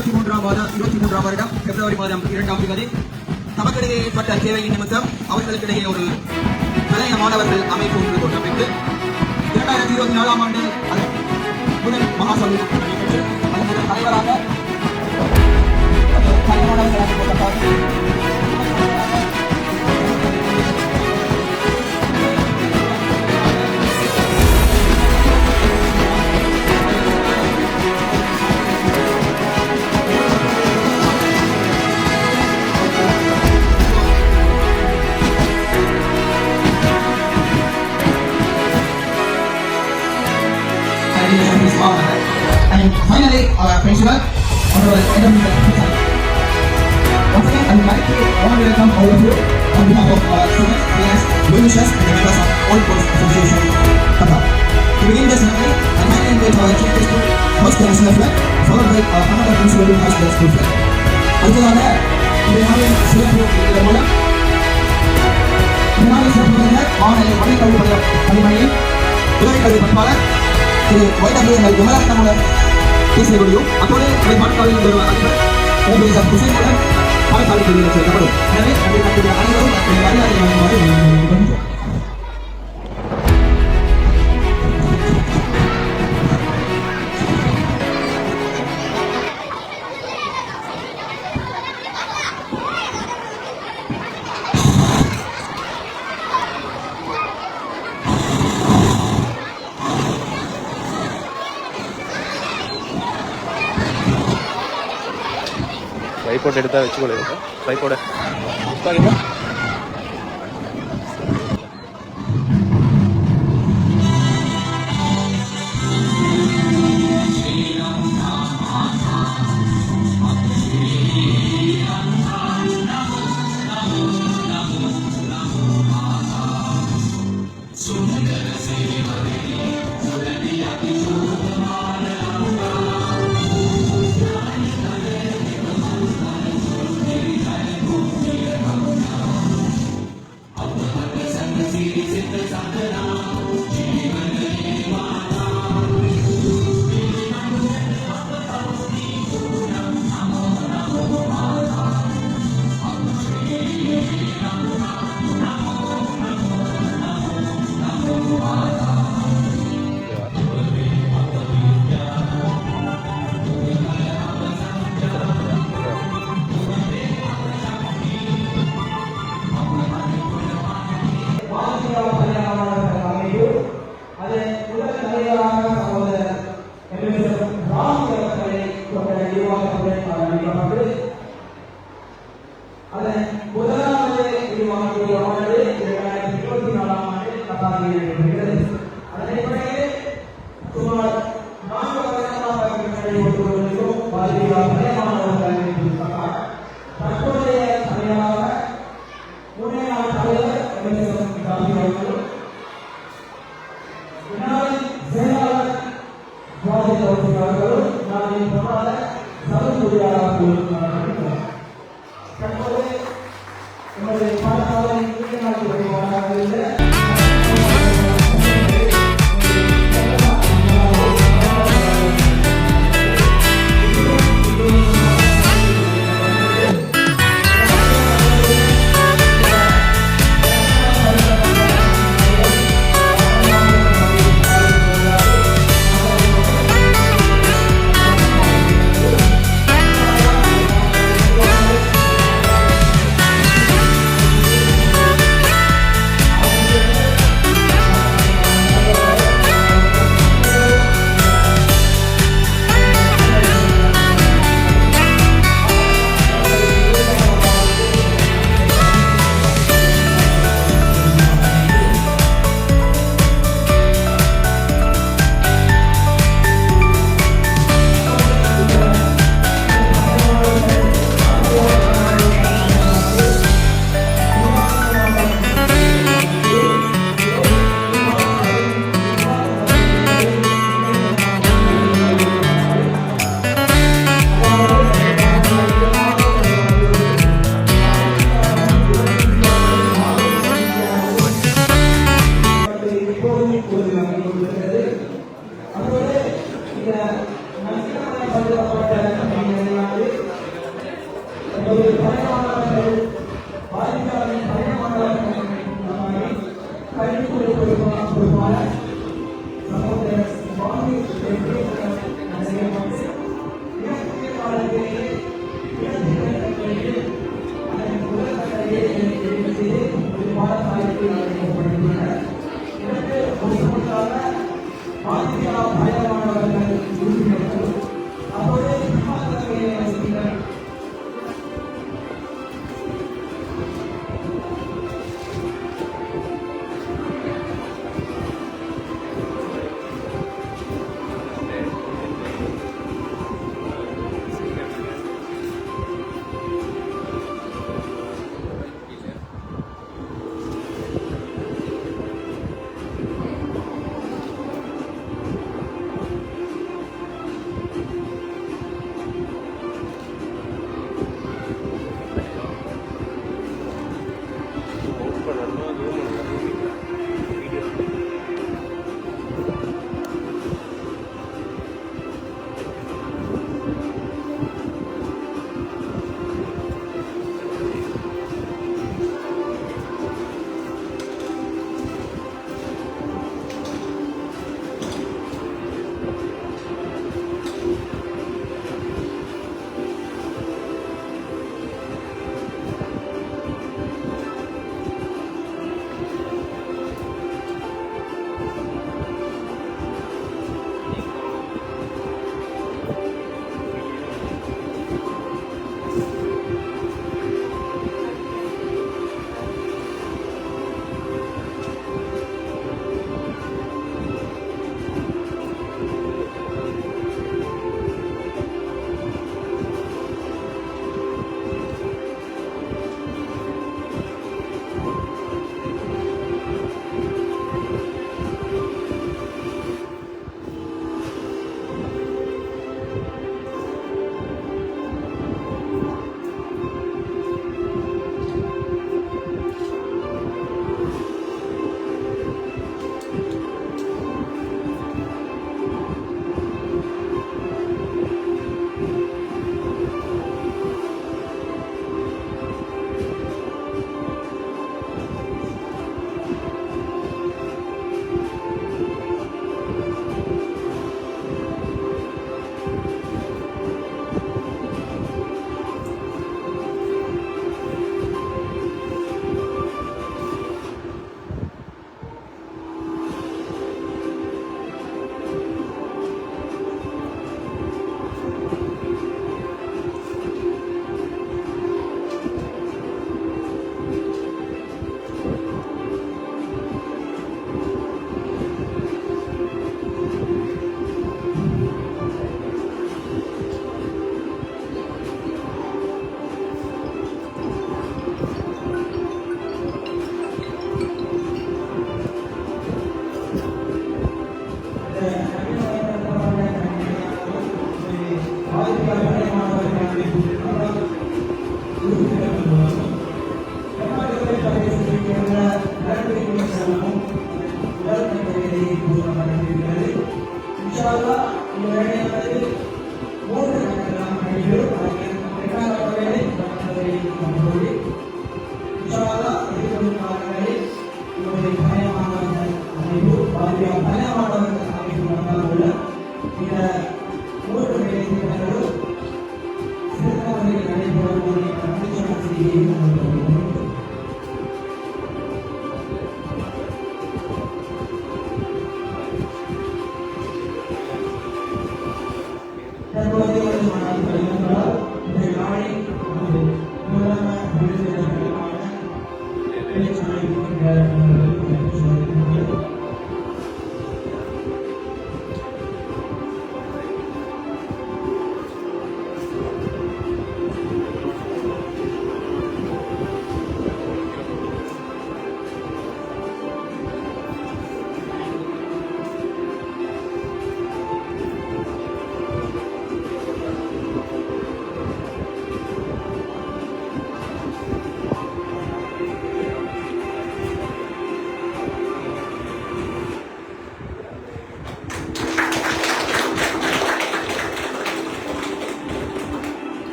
2023 வருடம் பிப்ரவரி மாதம் 2ஆம் தேதி தமக்கிடையே ஏற்பட்ட சேவையின் நிமித்தம் அவர்களுக்கிடையே ஒரு பழைய மாணவர்கள் அமைப்பு ஒன்று தோற்றமைத்து 2024ஆம் ஆண்டு முதல் மகாசபை நடைபெற்று அதன் முதல் தலைவராக and finally our principal, Honorable Adam. Once again, I would like to warmly welcome all of you on behalf of our students, parents, well-wishers, and the members of All Course Association, Qatar. To begin this ceremony, I kindly invite our chief guest to host the national flag, followed by our honorable principal to host the school flag. அடுத்ததாக இன்றைய சிறப்பு மூலம் சிறப்பு மாநில மலைக்கல்வி பணிமனையின் உதவி கல்வி பண்பாளர் திரு வைத்தமிழ் விமலாரத்னமுடன் பேச முடியும். அதோடு பாடசாலையில் ஒரு அதிபர் ஹுசைனுடன் பாடசாலை பிரிவில் சேர்க்கப்படும். எனவே அனைவரும் மரியாதை வழங்குமாறு ட்ரைபாட் எடுத்தால் வச்சுக்கொள்ள ட்ரைபாட இருக்கிறது. அதன் அடிப்படையில் சுமார் 4 வருடங்களாக நடைபெற்றுக் பழைய மாணவர்கள் தற்போதைய தலைவராக முன்னாள் தலைவர் எம்எஸ்எம் காந்தி அவர்களும் முன்னாள் செயலாளர் ஜார்ஜ் அவர்களும் நாளின் பொருளாளர் சபையாளர்களும் தற்போது எங்களுடைய பாடசாலை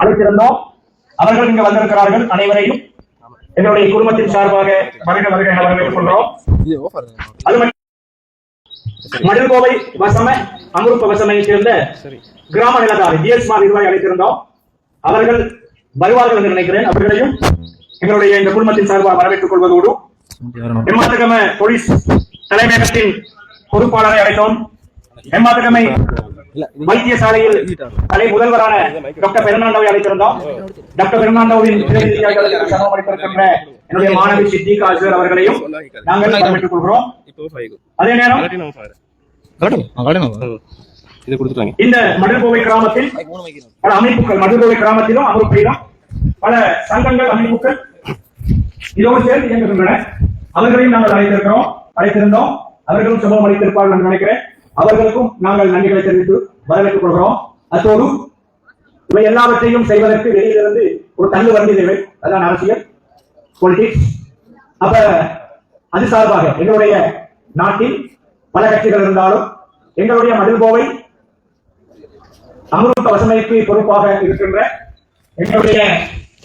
அழைத்திருந்தோம். அவர்கள் இங்கு வந்திருக்கிறார்கள். அனைவரையும் எங்களுடைய குடும்பத்தின் சார்பாக வருக வருக என வரவேற்றுக் கொள்கிறோம். மடில்கோவை வசம அமுருப்ப வசமையை சேர்ந்த கிராம நிலதாரி ஜிஎஸ் நிர்வாகி அழைத்திருந்தோம். அவர்கள் வருவார்கள் என்று நினைக்கிறேன். அவர்களையும் எங்களுடைய இந்த குடும்பத்தின் சார்பாக வரவேற்றுக் கொள்வதோடு எம்மாத்தகம போலீஸ் தலைமையகத்தின் பொறுப்பாளரை அழைத்தோம். எம்மாத்தகமை வைத்தியசாலையில் தலை முதல்வரான டாக்டர் பெர்னாண்டோவை அழைத்திருந்தோம். டாக்டர் பெர்னாண்டோவின் சமம் அளித்திருக்கின்ற என்னுடைய மாணவி சித்திகா அஸ்வர் அவர்களையும் நாங்கள் வரவேற்றுக் கொள்கிறோம். அதே நேரம் இந்த மடில்கோவை கிராமத்தில் பல அமைப்புகள், மடில்கோவை கிராமத்திலும் அமர்ப்பையிலும் பல சங்கங்கள், அமைப்புகள் இதோடு சேர்ந்து இயங்குகின்றன. அவர்களையும் நாங்கள் அழைத்திருந்தோம். அவர்களும் சமம் அளித்திருப்பார்கள் என்று நினைக்கிறேன். அவர்களுக்கும் நாங்கள் நன்றிகளை தெரிவித்து வரவேற்றுக் கொள்கிறோம். அத்தோடு இவை எல்லாவற்றையும் செய்வதற்கு வெளியிலிருந்து ஒரு தள்ளு வண்டி தேவை. அதான் அரசியல், பொலிட்டிக்ஸ். அப்ப அது சார்பாக எங்களுடைய நாட்டில் பல கட்சிகள் இருந்தாலும் எங்களுடைய மடில்கோவை அமருப்ப வசமைக்கு பொறுப்பாக இருக்கின்ற எங்களுடைய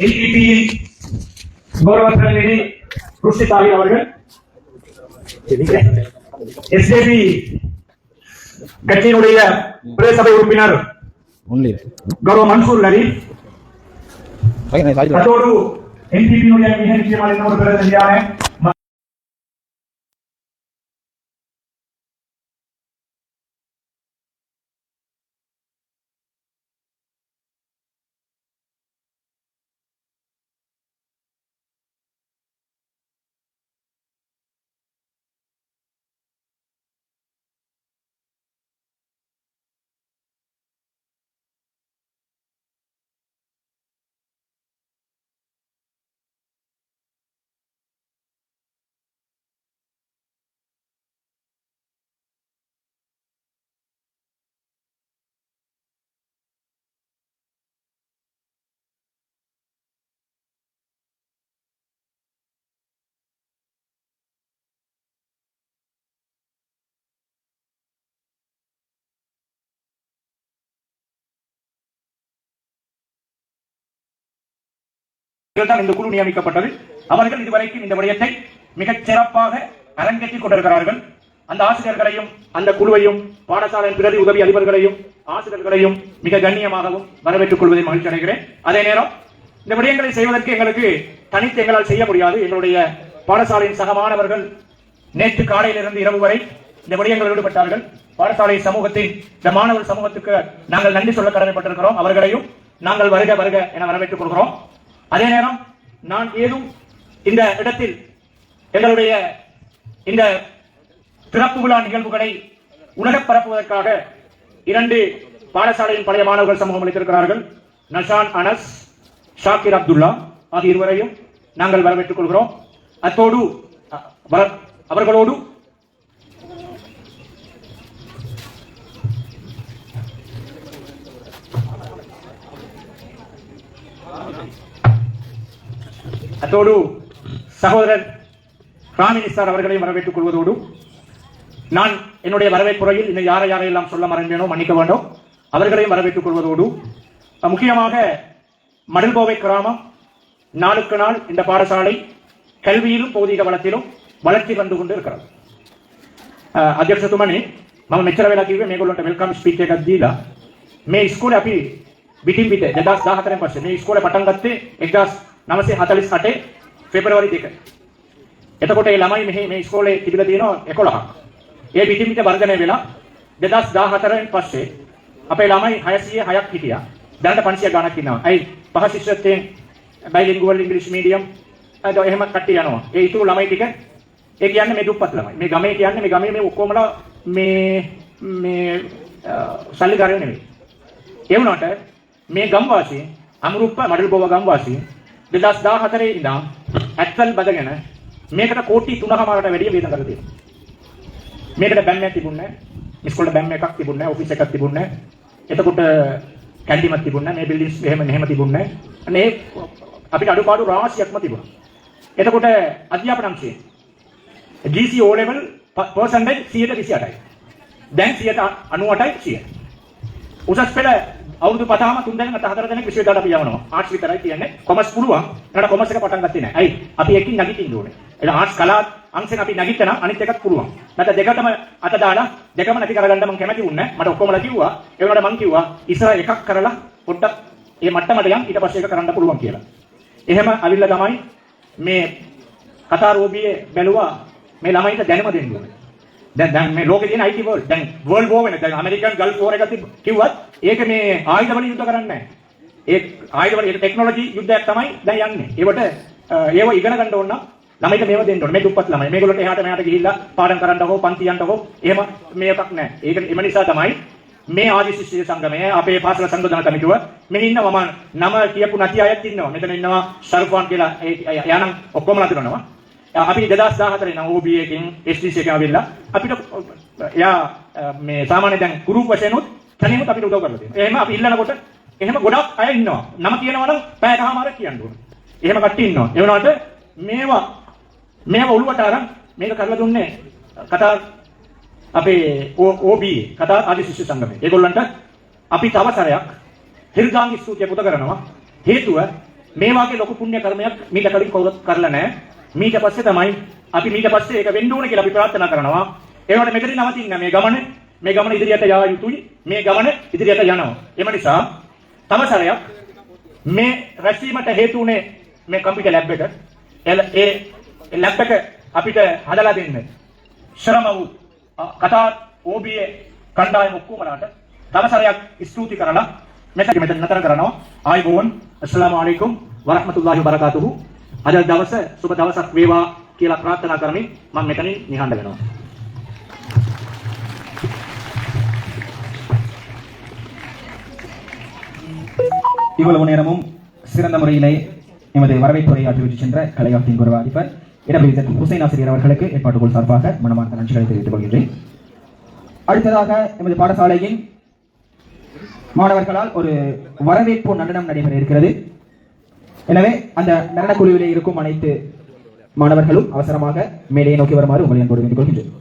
எல்டிபியின் கௌரவ பிரதிநிதி ருஷி தாகிர் அவர்கள், எஸ்ஜேபி கட்சியினுடைய பிரதேச சபை உறுப்பினர் கௌரவ மன்சூர் நரி, அதோடு என்டிபியினுடைய மிக முக்கியமான இன்னொரு பிரதிநிதியான இந்த குழு நியமிக்கப்பட்டது. அவர்கள் இதுவரைக்கும் இந்த விடயத்தை மிகச் சிறப்பாக அரங்கேற்றிக் கொண்டிருக்கிறார்கள். அந்த ஆசிரியர்களையும் அந்த குழுவையும் பாடசாலையின் பிரதி உதவி அதிபர்களையும் ஆசிரியர்களையும் மிக கண்ணியமாகவும் வரவேற்றுக் கொள்வதை மகிழ்ச்சி அடைகிறேன். அதே நேரம் இந்த விடயங்களை செய்வதற்கு எங்களுக்கு தனித்து எங்களால் செய்ய முடியாது. எங்களுடைய பாடசாலையின் சக மாணவர்கள் நேற்று காலையிலிருந்து இரவு வரை இந்த விடயங்களில் ஈடுபட்டார்கள். பாடசாலை சமூகத்தின் இந்த மாணவர் சமூகத்துக்கு நாங்கள் நன்றி சொல்ல கடமைப்பட்டிருக்கிறோம். அவர்களையும் நாங்கள் வருக வருக என வரவேற்றுக் கொள்கிறோம். அதே நேரம் நான் ஏதும் இந்த இடத்தில் எங்களுடைய இந்த திறப்பு விழா நிகழ்வுகளை உலகப் பரப்புவதற்காக 2 பாடசாலையின் பழைய மாணவர்கள் சமூகம் அளித்திருக்கிறார்கள். நஷான் அனஸ், ஷாக்கிர் அப்துல்லா ஆகிய இருவரையும் நாங்கள் வரவேற்றுக் கொள்கிறோம். அத்தோடு அவர்களோடு சகோதரர் ராமினிஸ்தார் அவர்களையும் வரவேற்றுக் கொள்வதோடு நான் என்னுடைய வரவேற்புரையில் இன்னும் யாரையெல்லாம் சொல்ல மறந்தேனோ மன்னிக்க வேண்டும். அவர்களையும் வரவேற்றுக் கொள்வதோடு முக்கியமாக மடல்கோவை கிராமம் நாளுக்கு நாள் இந்த பாடசாலை கல்வியிலும் பௌதிக வளத்திலும் வளர்ச்சி வந்து கொண்டு இருக்கிறது. अध्यक्ष तुमने मम मेचर वेला किवे මේගොල්ලන්ට වෙල්කම් ස්පීච් එකක් දීලා මේ ඉස්කෝලේ අපි පිටින් පිට 2014 පස්සේ මේ ඉස්කෝලේ පටන් ගත්තේ 1948 පෙබරවාරි 2. එතකොට ඒ ළමයි මේ ඉස්කෝලේ තිබිලා තියෙනවා 11ක්. ඒ පිටින් පිට වර්ධනය වෙලා 2014 පස්සේ අපේ ළමයි 606ක් හිටියා. දැනට 500 ගණක් ඉන්නවා. අයි පහ ශිෂ්‍යත්වයෙන් බයිලින්ගුවල් ඉංග්‍රීසි මීඩියම් අද එහෙම කට්ටිය යනවා. ඒ ඉතුරු ළමයි ටික ඒ කියන්නේ මේ දුප්පත් ළමයි. මේ ගමේ කියන්නේ මේ ගමේ මේ ඔක්කොමලා මේ සල්ලිකාරයෝ නෙමෙයි. ඒ වුණාට මේ ගම්වාසී අමරුප්ප මඩල්ගෝව ගම්වාසී 2014 ඉඳන් ඇත්තල් බදගෙන මේකට කෝටි 3කමාරට වැඩිය වේදන් කරලා තියෙනවා. මේකට බැම්මක් තිබුණේ නැහැ. ඉස්කෝලේ බැම්ම එකක් තිබුණේ නැහැ. ඔෆිස් එකක් තිබුණේ නැහැ. එතකොට කැන්ටිමක් තිබුණේ නැහැ. මේ බිල්ඩින්ග්ස් එහෙම තිබුණේ නැහැ. අනේ අපිට අඩුපාඩු රාශියක්ම තිබුණා. එතකොට අධ්‍යාපන අංශයේ GC O level percentage 128යි. දැන් 98යි 100. උසස් පෙළ අවුරුදු පතාම 3 දෙනෙක් 4 දෙනෙක් විශ්වවිද්‍යාලයට අපි යවනවා. ආර්ට්ස් විතරයි කියන්නේ. කොමර්ස් පුළුවන්. ඒකට කොමර්ස් එක පටන් ගත්තේ නැහැ. අයි අපි එකකින් නැගිටින්න ඕනේ. ඒක ආර්ට්ස් කලාත් අංශෙන් අපි නැගිටින අනිත් එකත් පුළුවන්. නැත්නම් දෙකටම අත දාලා දෙකම නැති කරගන්න මම කැමති වුණේ නැහැ. මට ඔක්කොමලා කිව්වා. ඒ වුණාට මම කිව්වා ඉස්සර එකක් කරලා පොඩ්ඩක් මේ මට්ටමට යන් ඊට පස්සේ ඒක කරන්න පුළුවන් කියලා. එහෙම අවිල්ල තමයි මේ කතා රෝබියේ බැලුවා මේ ළමයිට දැනුම දෙන්න ඕනේ. දැන් මේ ලෝකේ තියෙන IT වර්ල්ඩ් දැන් වර්ල්ඩ් වෝර් වෙන දැන් ඇමරිකන් ගල්ෆ් වෝර් එකක් කිව්වත් ඒක මේ ආයුධ වලින් යුද්ධ කරන්නේ නැහැ. ඒ ආයුධ වල ඒක ටෙක්නොලොජි යුද්ධයක් තමයි දැන් යන්නේ. ඒවට ඒව ඉගෙන ගන්න ඕන නම් ළමයිට මේව දෙන්න ඕනේ. මේ දුප්පත් ළමයි. මේගොල්ලෝට එහාට මෙහාට ගිහිල්ලා පාඩම් කරන්න හෝ පන්ති යන්න හෝ එහෙම මේකක් නැහැ. ඒක එම නිසා තමයි මේ ආදි ශිෂ්‍ය සංගමය අපේ පාසල සංගෝධන කමිටුව මෙහි ඉන්නවා මම නම කියපු නැති අයත් ඉන්නවා. මෙතන ඉන්නවා ශර්ෆාන් කියලා යානම් ඔක්කොමලා තිබුණා. අපි 2014 නම් OB එකකින් STC එකකින් ආවිල්ලා අපිට යා මේ සාමාන්‍ය දැන් ගෲප් වශයෙන් උත් තනියම අපිට උදව් කරලා තියෙනවා. එහෙම අපි ඉල්ලනකොට එහෙම ගොඩක් අය ඉන්නවා. නම කියනවා නම් පැයකමාරක් කියන්න ඕනේ. එහෙම කට්ටිය ඉන්නවා. ඒ වුණාට මේවා ඔළුවට අරන් මේක කරලා දුන්නේ කතා අපේ OB කතා ආදි ශිෂ්‍ය සංගමය. ඒගොල්ලන්ට අපි තව සැරයක් හිල්ගාන්ගේ ස්තුතිය පුද කරනවා. හේතුව මේ වාගේ ලොකු පුණ්‍ය කර්මයක් මීට කලින් කවුරුත් කරලා නැහැ. මීට පස්සේ තමයි අපි මීට පස්සේ ඒක වෙන්න ඕනේ කියලා අපි ප්‍රාර්ථනා කරනවා. ඒ වුණාට මෙතනින් නවතින්න මේ ගමන ඉදිරියට යා යුතුයි. මේ ගමන ඉදිරියට යනවා. එම නිසා තව සැරයක් මේ රැස්වීමට හේතු උනේ මේ කම්පියුටර් ලැබ් එක. ඒ ලැබ් එක අපිට හදලා දෙන්න. ශ්‍රම වූ කතා OBA කණ්ඩායම ඔක්කොමලාට තව සැරයක් ස්තුති කරලා මෙතන නතර කරනවා. ආයිබෝන් අස්සලාමු අලයිකුම් වරහ්මතුල්ලාහි වබරකාතුහු. අද දවස සුබ දවසක් වේවා කියලා ප්‍රාර්ථනා කරමින් මම මෙතනින් නිහඬ වෙනවා. இவ்வளவு நேரமும் சிறந்த முறையிலே எமது வரவேற்புரை ஆற்றி சென்ற கலையாற்றின் குருவ அதிபர் இடபிரித்த ஹுசைன் ஆசிரியர் அவர்களுக்கு ஏற்பாட்டுக்குள் சார்பாக மனமார்ந்த நன்றிகளை தெரிவித்துக் கொள்கின்றேன். அடுத்ததாக எமது பாடசாலையின் மாணவர்களால் ஒரு வரவேற்பு நடனம் நடைபெற இருக்கிறது. எனவே அந்த நடன குழுவிலே இருக்கும் அனைத்து மாணவர்களும் அவசரமாக மேடையை நோக்கி வருமாறு உங்களை அன்போடு வேண்டிக் கொள்கின்றேன்.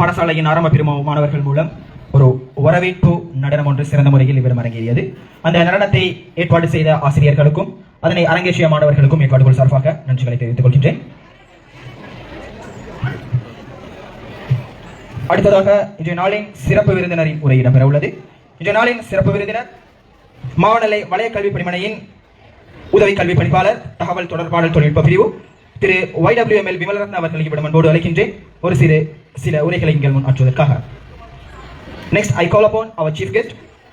பாடசாலையின் ஆரம்ப பிரிவு மாணவர்கள் மூலம் ஒரு வரவேற்பு நடனம் ஒன்று சிறந்த முறையில் இவர் அரங்கேறியது. அந்த நடனத்தை ஏற்பாடு செய்த ஆசிரியர்களுக்கும் அதனை அரங்கேற்றிய மாணவர்களுக்கும் ஏற்பாடுகள் சார்பாக நன்றிகளை தெரிவித்துக் கொள்கின்றேன். அடுத்ததாக இன்றைய நாளின் சிறப்பு விருந்தினரின் உரை இடம்பெற உள்ளது. இன்றைய நாளின் சிறப்பு விருந்தினர் மாவனல்லை வலய கல்வி பணிமனையின் உதவி கல்வி பணிப்பாளர் தகவல் தொடர்பாடல் தொழில்நுட்ப பிரிவு திரு YWML விமலரத்ன அவர்களை இவ்விடம் அன்போடு அழைக்கின்றேன் ஒரு சில உரைகளை எங்கள் முன் ஆற்றுவதற்காக. Next, I call upon our chief guest,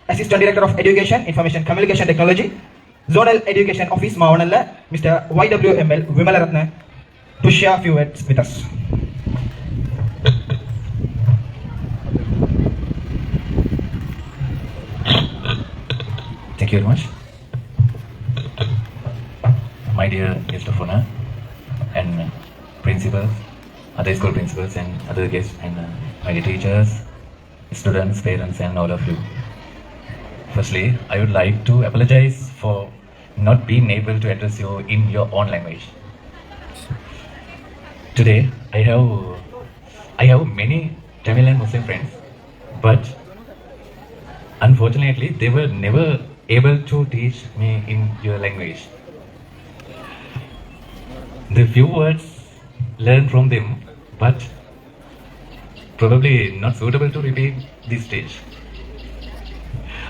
Assistant Director of Education, Information Communication Technology, Zonal Education Office, Mavanalla, Mr. YWML Vimalaratna, to share a few words with us. Thank you very much. My dear guest of honor and principals, other school principals and other guests and my dear teachers, students, parents and all of you. Firstly, I would like to apologize for not being able to address you in your own language. Today, I have many Tamil and Muslim friends, but unfortunately, they were never able to teach me in your language. The few words learned from them, but probably not suitable to repeat this stage.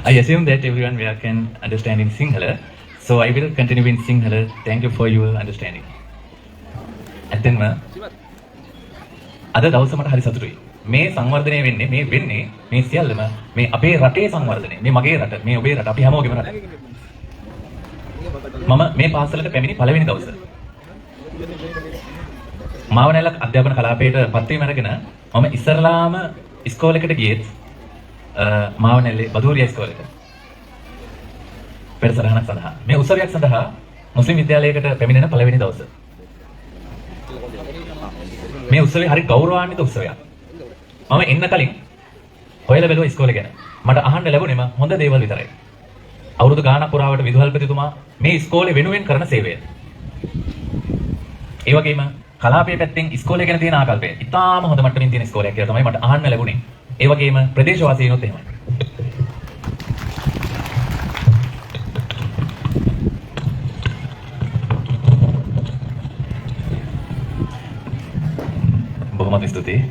I assume that everyone here can understand in Sinhala, so I will continue in Sinhala. Thank you for your understanding. ඇත්තෙන්ම අද දවස මට හරි සතුටුයි. මේ සංවර්ධනය වෙන්නේ මේ සියල්ලම මේ අපේ රටේ සංවර්ධනය. මේ මගේ රට, මේ ඔබේ රට, අපි හැමෝගෙම රට. මම මේ පාසලට පැමිණි පළවෙනි දවස. මාවනැල්ල අධ්‍යාපන කලාපයට පත්වීම අරගෙන මම ඉස්සරලාම ඉස්කෝලේකට ගියෙත් මාවනැල්ලේ බදූරියා ඉස්කෝලේට. පෙරසරහනක් සඳහා. මේ උත්සවයක් සඳහා මුස්ලිම් විද්‍යාලයකට පැමිණෙන පළවෙනි දවස. මේ උත්සවය හරි ගෞරවාන්විත උත්සවයක්. මම එන්න කලින් හොයලා බැලුවා ඉස්කෝලේ ගැන. මට අහන්න ලැබුණේම හොඳ දේවල් විතරයි. අවුරුදු ගාණක් පුරාවට විදුහල්පතිතුමා මේ ඉස්කෝලේ වෙනුවෙන් කරන සේවය. ඒ වගේම කලාපයේ පැත්තෙන් ඉස්කෝලේ ගැන තියෙන ආකල්පය ඉතාම හොඳ මට්ටමින් තියෙන ඉස්කෝලයක් කියලා තමයි මට අහන්න ලැබුණේ. ඒ වගේම ප්‍රදේශවාසීනොත් එහෙමයි. බොහොමත් ස්තුතියි.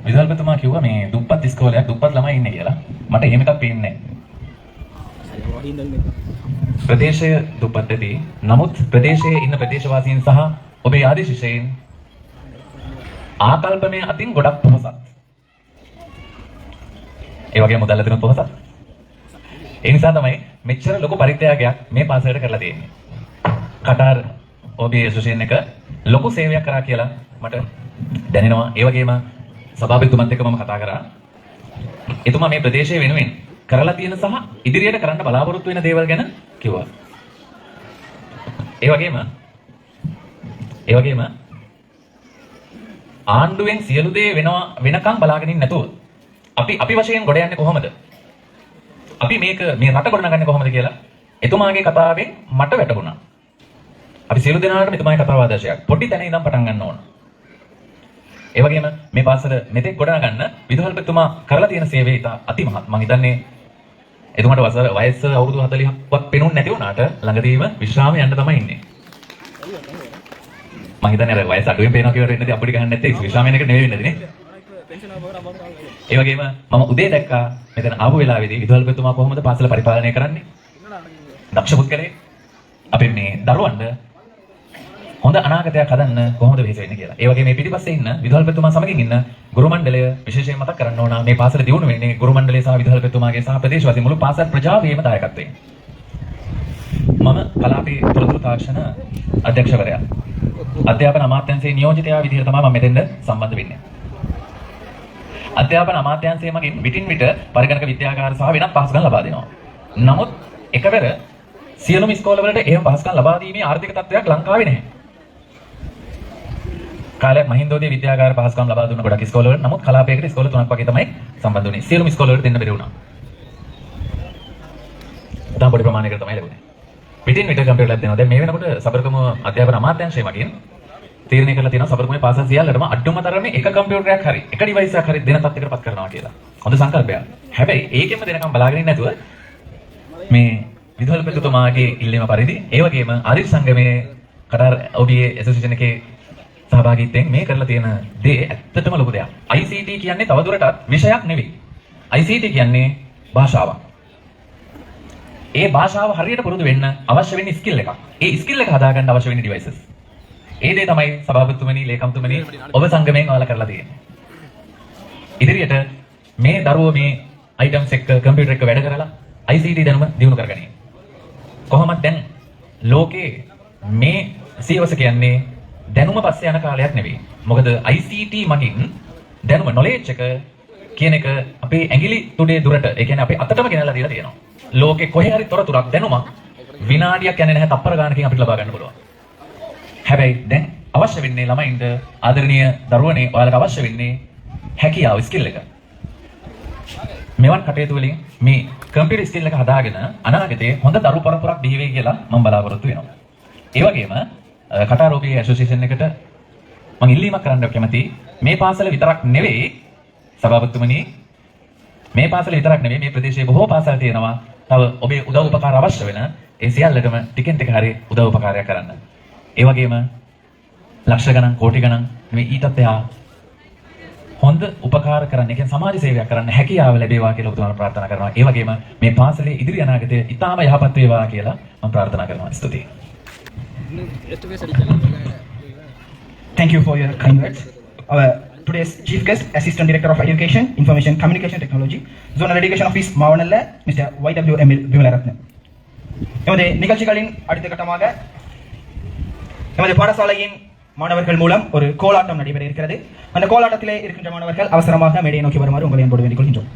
විදුහල්පතිතුමා කිව්වා මේ දුප්පත් ඉස්කෝලයක් දුප්පත් ළමයි ඉන්නේ කියලා. මට එහෙම එකක් පේන්නේ නැහැ. ප්‍රදේශය දුප්පත් ඇති. නමුත් ප්‍රදේශයේ ඉන්න ප්‍රදේශවාසීන් සහ ඔබේ ආදී ශිෂ්‍යයන් ආකල්පමය අතින් ගොඩක් පොහොසත්. ඒ වගේම මුදල් අතින් පොහොසත්. ඒ නිසා තමයි මෙච්චර ලොකු පරිත්‍යාගයක් මේ පාසලට කරලා තියෙන්නේ. කටාර් ඔබේ ඇසෝසියේෂන් එක ලොකු සේවයක් කරා කියලා මට දැනෙනවා. ඒ වගේම සභාපතිතුමත් එක්ක මම කතා කරා. එතුමා මේ ප්‍රදේශය වෙනුවෙන් කරලා තියෙන සහ ඉදිරියට කරන්න බලාපොරොත්තු වෙන දේවල් ගැන කිව්වා. ඒ වගේම ආණ්ඩුවෙන් සියලු දේ වෙනකම් බලාගෙන ඉන්න නැතුව අපි වශයෙන් ගොඩ යන්නේ කොහොමද? අපි මේ රට ගොඩනගන්නේ කොහොමද කියලා එතුමාගේ කතාවෙන් මට වැටහුණා. අපි සියලු දෙනාටම එතුමාගේ කතාව ආදර්ශයක්. පොඩි තැන ඉඳන් පටන් ගන්න ඕන. ඒ වගේම මේ පාසල මෙතෙක් ගොඩනගන්න විදුහල්පතිතුමා කරලා තියෙන සේවය ඉතා අතිමහත්. මම හිතන්නේ එතුමාට වයස අවුරුදු 40ක්වත් පෙනුන්නේ නැති වුණාට ළඟදීම විශ්‍රාම යන්න තමයි ඉන්නේ. මම හිතන්නේ අර වයස අඩුවෙන් පේනවා කියලා වෙන්නේ අපිට ගහන්න නැත්තේ විශ්‍රාම යන එක නෙවෙයි වෙන්නේ නේ. ඒ වගේම මම උදේ දැක්කා මෙතන ආපු වෙලාවේදී විදුහල්පතිතුමා කොහොමද පාසල පරිපාලනය කරන්නේ? දක්ෂ පුද්ගලයෙක්. අපේ මේ දරුවන්ට හොඳ අනාගතයක් හදන්න කොහොමද වෙහෙස වෙන්නේ කියලා. ඒ වගේ මේ පිටිපස්සේ ඉන්න විදුහල්පතිතුමා සමගින් ඉන්න ගුරු මණ්ඩලය විශේෂයෙන් මතක් කරන්න ඕන. මේ පාසල දියුණු වෙන්නේ ගුරු මණ්ඩලය සහ විදුහල්පතිතුමාගේ සහ ප්‍රදේශවාසී මුළු පාසල් ප්‍රජාවේම දායකත්වයෙන්. මම කලාපී තොරතුරු තාක්ෂණ අධ්‍යක්ෂවරයා. අධ්‍යාපන අමාත්‍යාංශයේ නියෝජිතයා විදිහට තමයි මම මෙතෙන්ද සම්බන්ධ වෙන්නේ. අධ්‍යාපන අමාත්‍යාංශය මගින් විටින් විට පරිගණක විද්‍යාගාර සහ වෙනත් පහසුකම් ලබා දෙනවා. නමුත් එකවර සියලුම ඉස්කෝලවලට එහෙම පහසුකම් ලබා දීමේ ආර්ථික තත්ත්වයක් ලංකාවේ නැහැ. කාලයක් මහින්දෝදේ විද්‍යාගාර පහසුකම් ලබා දුන්න ගොඩක් ඉස්කෝලවල නමුත් කලාපයකට ඉස්කෝල 3ක් වගේ තමයි සම්බන්ධ වුනේ. සියලුම ඉස්කෝලවලට දෙන්න බැරි වුණා. තාම පොඩි ප්‍රමාණයකට තමයි ලැබුණේ. පිටින් විතර කම්පියුටර් ලැබ් දෙනවා. දැන් මේ වෙනකොට සබරගම අධ්‍යාපන අමාත්‍යාංශය මගින් තීරණය කරලා තියෙනවා සබරගමුවේ පාසල් සියල්ලටම අඩුම තරමේ එක කම්පියුටරයක් හරි එක ඩිවයිස් එකක් හරි දෙන තත්යකටපත් කරනවා කියලා. හොඳ සංකල්පයක්. හැබැයි ඒකෙම දෙනකම් බලාගෙන ඉන්නේ නැතුව මේ විදුහල්පතිතුමාගේ ඉල්ලීම පරිදි ඒ වගේම ආරිෆ් සංගමයේ කටාර් ඔබේ ඇසෝසියේෂන් එකේ සහභාගීත්වයෙන් මේ කරලා තියෙන දේ ඇත්තටම ලොකු දෙයක්. ICT කියන්නේ තවදුරටත් විෂයක් නෙවෙයි. ICT කියන්නේ භාෂාවක්. ඒ භාෂාව හරියට පුරුදු වෙන්න අවශ්‍ය වෙන්නේ ස්කිල් එකක්. ඒ ස්කිල් එක හදාගන්න අවශ්‍ය වෙන්නේ ඩිවයිසස්. ඒ දේ තමයි සභාපතිතුමනි, ලේකම්තුමනි ඔබ සංගමයෙන් ඔයාලා කරලා තියෙන්නේ. ඉදිරියට මේ දරුවෝ මේ අයිටම්ස් එක්ක කම්පියුටර් එක වැඩ කරලා ICT දැනුම දියුණු කරගනියි. කොහොමද දැන් ලෝකේ මේ සියවස කියන්නේ දැනුම පස්සේ යන කාලයක් නෙවෙයි. මොකද ICT මගින් දැනුම knowledge එක කියන එක අපේ ඇඟිලි තුඩේ දුරට, ඒ කියන්නේ අපේ අතටම ගෙනල්ලා දීලා තියෙනවා. ලෝකේ කොහේ හරි තොරතුරක් දැනුමක් විනාඩියක් යන්නේ නැහැ, තප්පර ගානකින් අපිට ලබා ගන්න පුළුවන්. හැබැයි දැන් අවශ්‍ය වෙන්නේ ළමයින්ට ආදරණීය දරුවනේ ඔයාලට අවශ්‍ය වෙන්නේ හැකියාව ස්කිල් එක. මෙවන් කටයුතු වලින් මේ කම්පියුටර් ස්කිල් එක හදාගෙන අනාගතයේ හොඳ දරු පරපුරක් බිහි වෙයි කියලා මම බලාපොරොත්තු වෙනවා. ඒ වගේම කටාරෝපී ඇසෝසියේෂන් එකට මම ඉල්ලීමක් කරන්න කැමතියි. මේ පාසල විතරක් නෙවෙයි සභාපතිතුමනි, මේ පාසල විතරක් නෙවෙයි මේ ප්‍රදේශයේ බොහෝ පාසල් තියෙනවා. තව ඔබේ උදව් උපකාර අවශ්‍ය වෙන ඒ සියල්ලටම ටිකෙන් ටික හරි උදව් උපකාරයක් කරන්න. ඒ වගේම ලක්ෂ ගණන් කෝටි ගණන් මේ ඊටත් එහා හොඳ උපකාර කරන්න, ඒ කියන්නේ සමාජ සේවයක් කරන්න හැකියාව ලැබේවා කියලා ඔබතුමාට ප්‍රාර්ථනා කරනවා. ඒ වගේම මේ පාසලේ ඉදිරි අනාගතය ඉතාම යහපත් වේවා කියලා මම ප්‍රාර්ථනා කරනවා. ස්තුතියි. Thank you for your kind words. Our today's chief guest, Assistant Director of Education, Information Communication Technology, Zonal Education Office, Mavanalla, Mr. YWML Vimalaratnam. எமது நிகழ்ச்சிகளின் அடுத்த கட்டமாக எமது பாடசாலையின் மாணவர்கள் மூலம் ஒரு கோலாட்டம் நடைபெற இருக்கிறது. அந்த கோலாட்டத்திலே இருக்கின்ற மாணவர்கள் அவசரமாக மேடையை நோக்கி வருமாறு உங்களை அன்போடு வேண்டிக் கொள்கின்றோம்.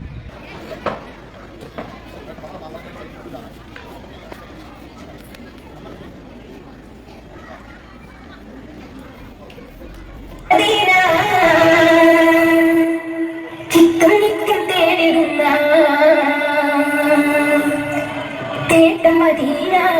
Madina,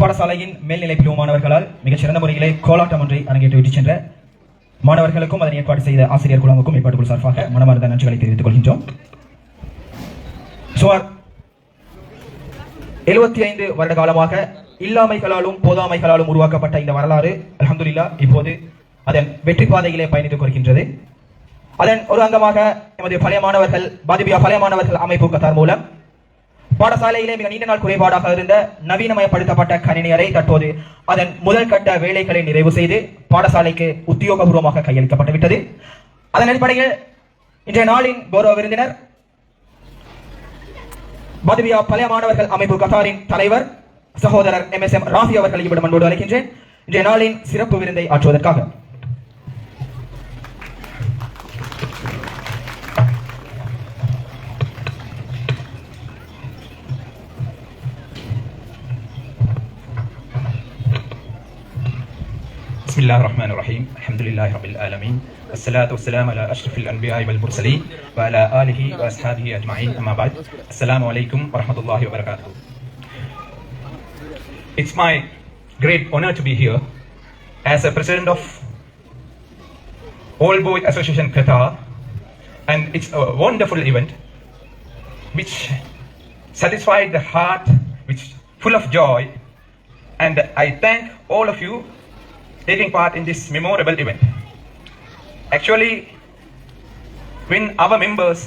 பாடசாலையின் மேல்நிலை பிரிவு மாணவர்களால் மிகச்சிறந்த முறையிலே கோலாட்டம் ஒன்றை அரங்கேற்றி விட்டுச் சென்ற மாணவர்களுக்கும் அதனை ஏற்பாடு செய்த ஆசிரியர் குழுவுக்கும் ஏற்பாடு குழு சார்பாக மனமார்ந்த நன்றிகளை தெரிவித்துக் கொள்கின்றோம். சுமார் 75 வருட காலமாக இல்லாமைகளாலும் போதாமைகளாலும் உருவாக்கப்பட்ட இந்த வரலாறு அல்ஹம்துலில்லாஹ் இப்போது அதன் வெற்றி பாதையிலே பயணித்துக் கொள்கின்றது. அதன் ஒரு அங்கமாக எமது பழைய மாணவர்கள் பாதிபியா பழைய மாணவர்கள் அமைப்பு கத்தார் மூலம் பாடசாலையிலே மிக நீண்ட நாள் குறைபாடாக இருந்த நவீனமயப்படுத்தப்பட்ட கணினி அறை தற்போது அதன் முதல் கட்ட வேலைகளை நிறைவு செய்து பாடசாலைக்கு உத்தியோகபூர்வமாக கையளிக்கப்பட்டு விட்டது. அதன் அடிப்படையில் இன்றைய நாளின் கௌரவ விருந்தினர் பாதிபியா பழைய மாணவர்கள் அமைப்பு கத்தாரின் தலைவர் சகோதரர் MSM ராஃபி அவர்கள் இவ்விடம் அன்போடு அழைக்கின்றேன் இன்றைய நாளின் சிறப்பு விருந்தை ஆற்றுவதற்காக. بسم الله الرحمن الرحيم الحمد لله رب العالمين والصلاة والسلام على أشرف الأنبياء والمرسلين وعلى آله وأصحابه أجمعين أما بعد السلام عليكم ورحمة الله وبركاته. It's my great honor to be here as a president of All Boys Association Qatar, and it's a wonderful event which satisfied the heart, which full of joy, and I thank all of you taking part in this memorable event. Actually, when our members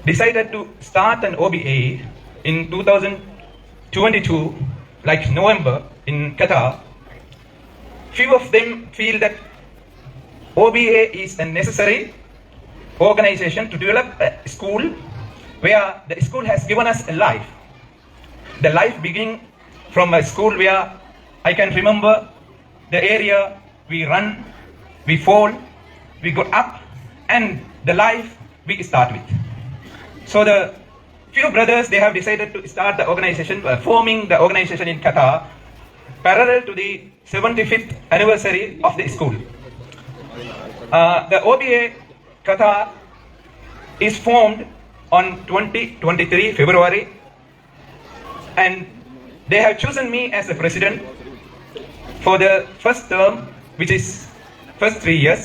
decided to start an OBA in 2022, like November in Qatar, few of them feel that OBA is a necessary organization to develop a school where the school has given us a life. The life beginning from a school where I can remember the area we run, we fall, we go up, and the life we start with. So the few brothers, they have decided to start the organization, forming the organization in Qatar, parallel to the 75th anniversary of the school. The OBA Qatar is formed on 2023 February, and they have chosen me as the president for the first term, which is first 3 years.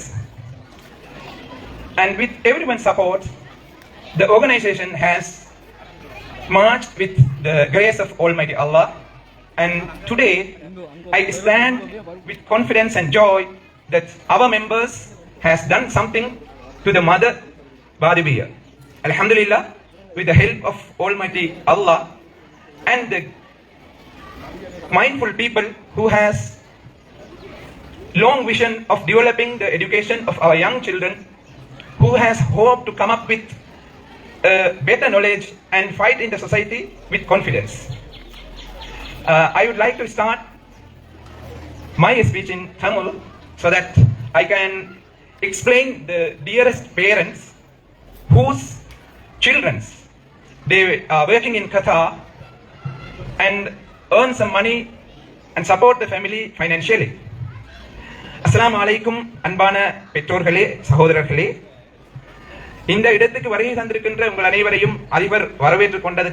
And with everyone's support, the organization has marched with the grace of Almighty Allah. And today, I stand with confidence and joy that our members has done something to the mother Badibia. Alhamdulillah, with the help of Almighty Allah and the mindful people who has long vision of developing the education of our young children, who has hope to come up with better knowledge and fight in the society with confidence. I would like to start my speech in Tamil so that I can explain the dearest parents whose children they are working in Qatar and earn some money and support the family financially. அஸ்ஸலாமு அலைக்கும் அன்பான பெற்றோர்களே, சகோதரர்களே, இந்த இடத்துக்கு வருகை தந்திருக்கின்ற உங்கள் அனைவரையும் அதிபர் வரவேற்றுக் கொண்டது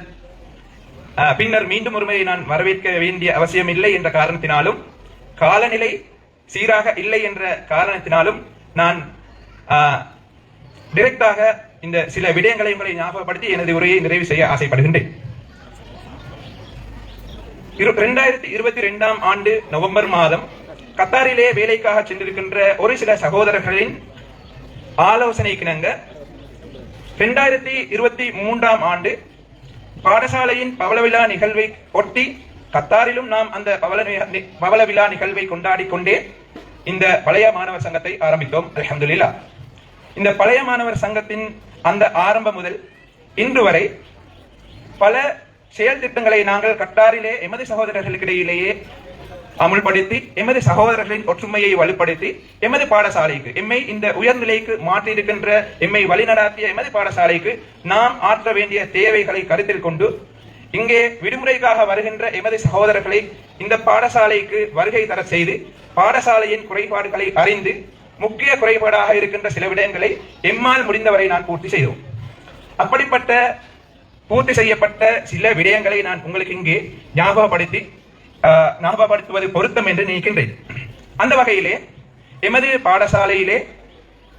பின்னர் மீண்டும் ஒருமுறை நான் வரவேற்க வேண்டிய அவசியம் இல்லை என்ற காரணத்தினாலும், காலநிலை சீராக இல்லை என்ற காரணத்தினாலும் நான் டைரக்டாக இந்த சில விடயங்களை உங்களை ஞாபகப்படுத்தி எனது உரையை நிறைவு செய்ய ஆசைப்படுகின்றேன். 2022 ஆண்டு நவம்பர் மாதம் கத்தாரிலே வேலைக்காக சென்றிருக்கின்ற ஒரு சில சகோதரர்களின் ஆலோசனைக்கிணங்க 2023 ஆண்டு பாடசாலையின் பவள விழா நிகழ்வை ஒட்டி கத்தாரிலும் நாம் அந்த பவள விழா நிகழ்வை கொண்டாடி கொண்டே இந்த பழைய மாணவர் சங்கத்தை ஆரம்பித்தோம். அல்ஹம்துலில்லாஹ். இந்த பழைய மாணவர் சங்கத்தின் அந்த ஆரம்பம் முதல் இன்று வரை பல செயல் திட்டங்களை நாங்கள் கட்டாரிலே எமது சகோதரர்களுக்கிடையிலேயே அமுல்படுத்தி எமது சகோதரர்களின் ஒற்றுமையை வலுப்படுத்தி எமது பாடசாலைக்கு எம்மை இந்த உயர்நிலைக்கு மாற்றியிருக்கின்ற எம்மை வழிநடாத்திய எமது பாடசாலைக்கு நாம் ஆற்ற வேண்டிய தேவைகளை கருத்தில் கொண்டு இங்கே விடுமுறைக்காக வருகின்ற எமது சகோதரர்களை இந்த பாடசாலைக்கு வருகை தர செய்து பாடசாலையின் குறைபாடுகளை அறிந்து முக்கிய குறைபாடாக இருக்கின்ற சில விடயங்களை எம்மால் முடிந்தவரை நான் பூர்த்தி செய்தோம். அப்படிப்பட்ட பூர்த்தி செய்யப்பட்ட சில விடயங்களை நான் உங்களுக்கு இங்கே ஞாபகப்படுத்துவது பொருத்தம் என்று நினைக்கின்றேன். அந்த வகையிலே எமது பாடசாலையிலே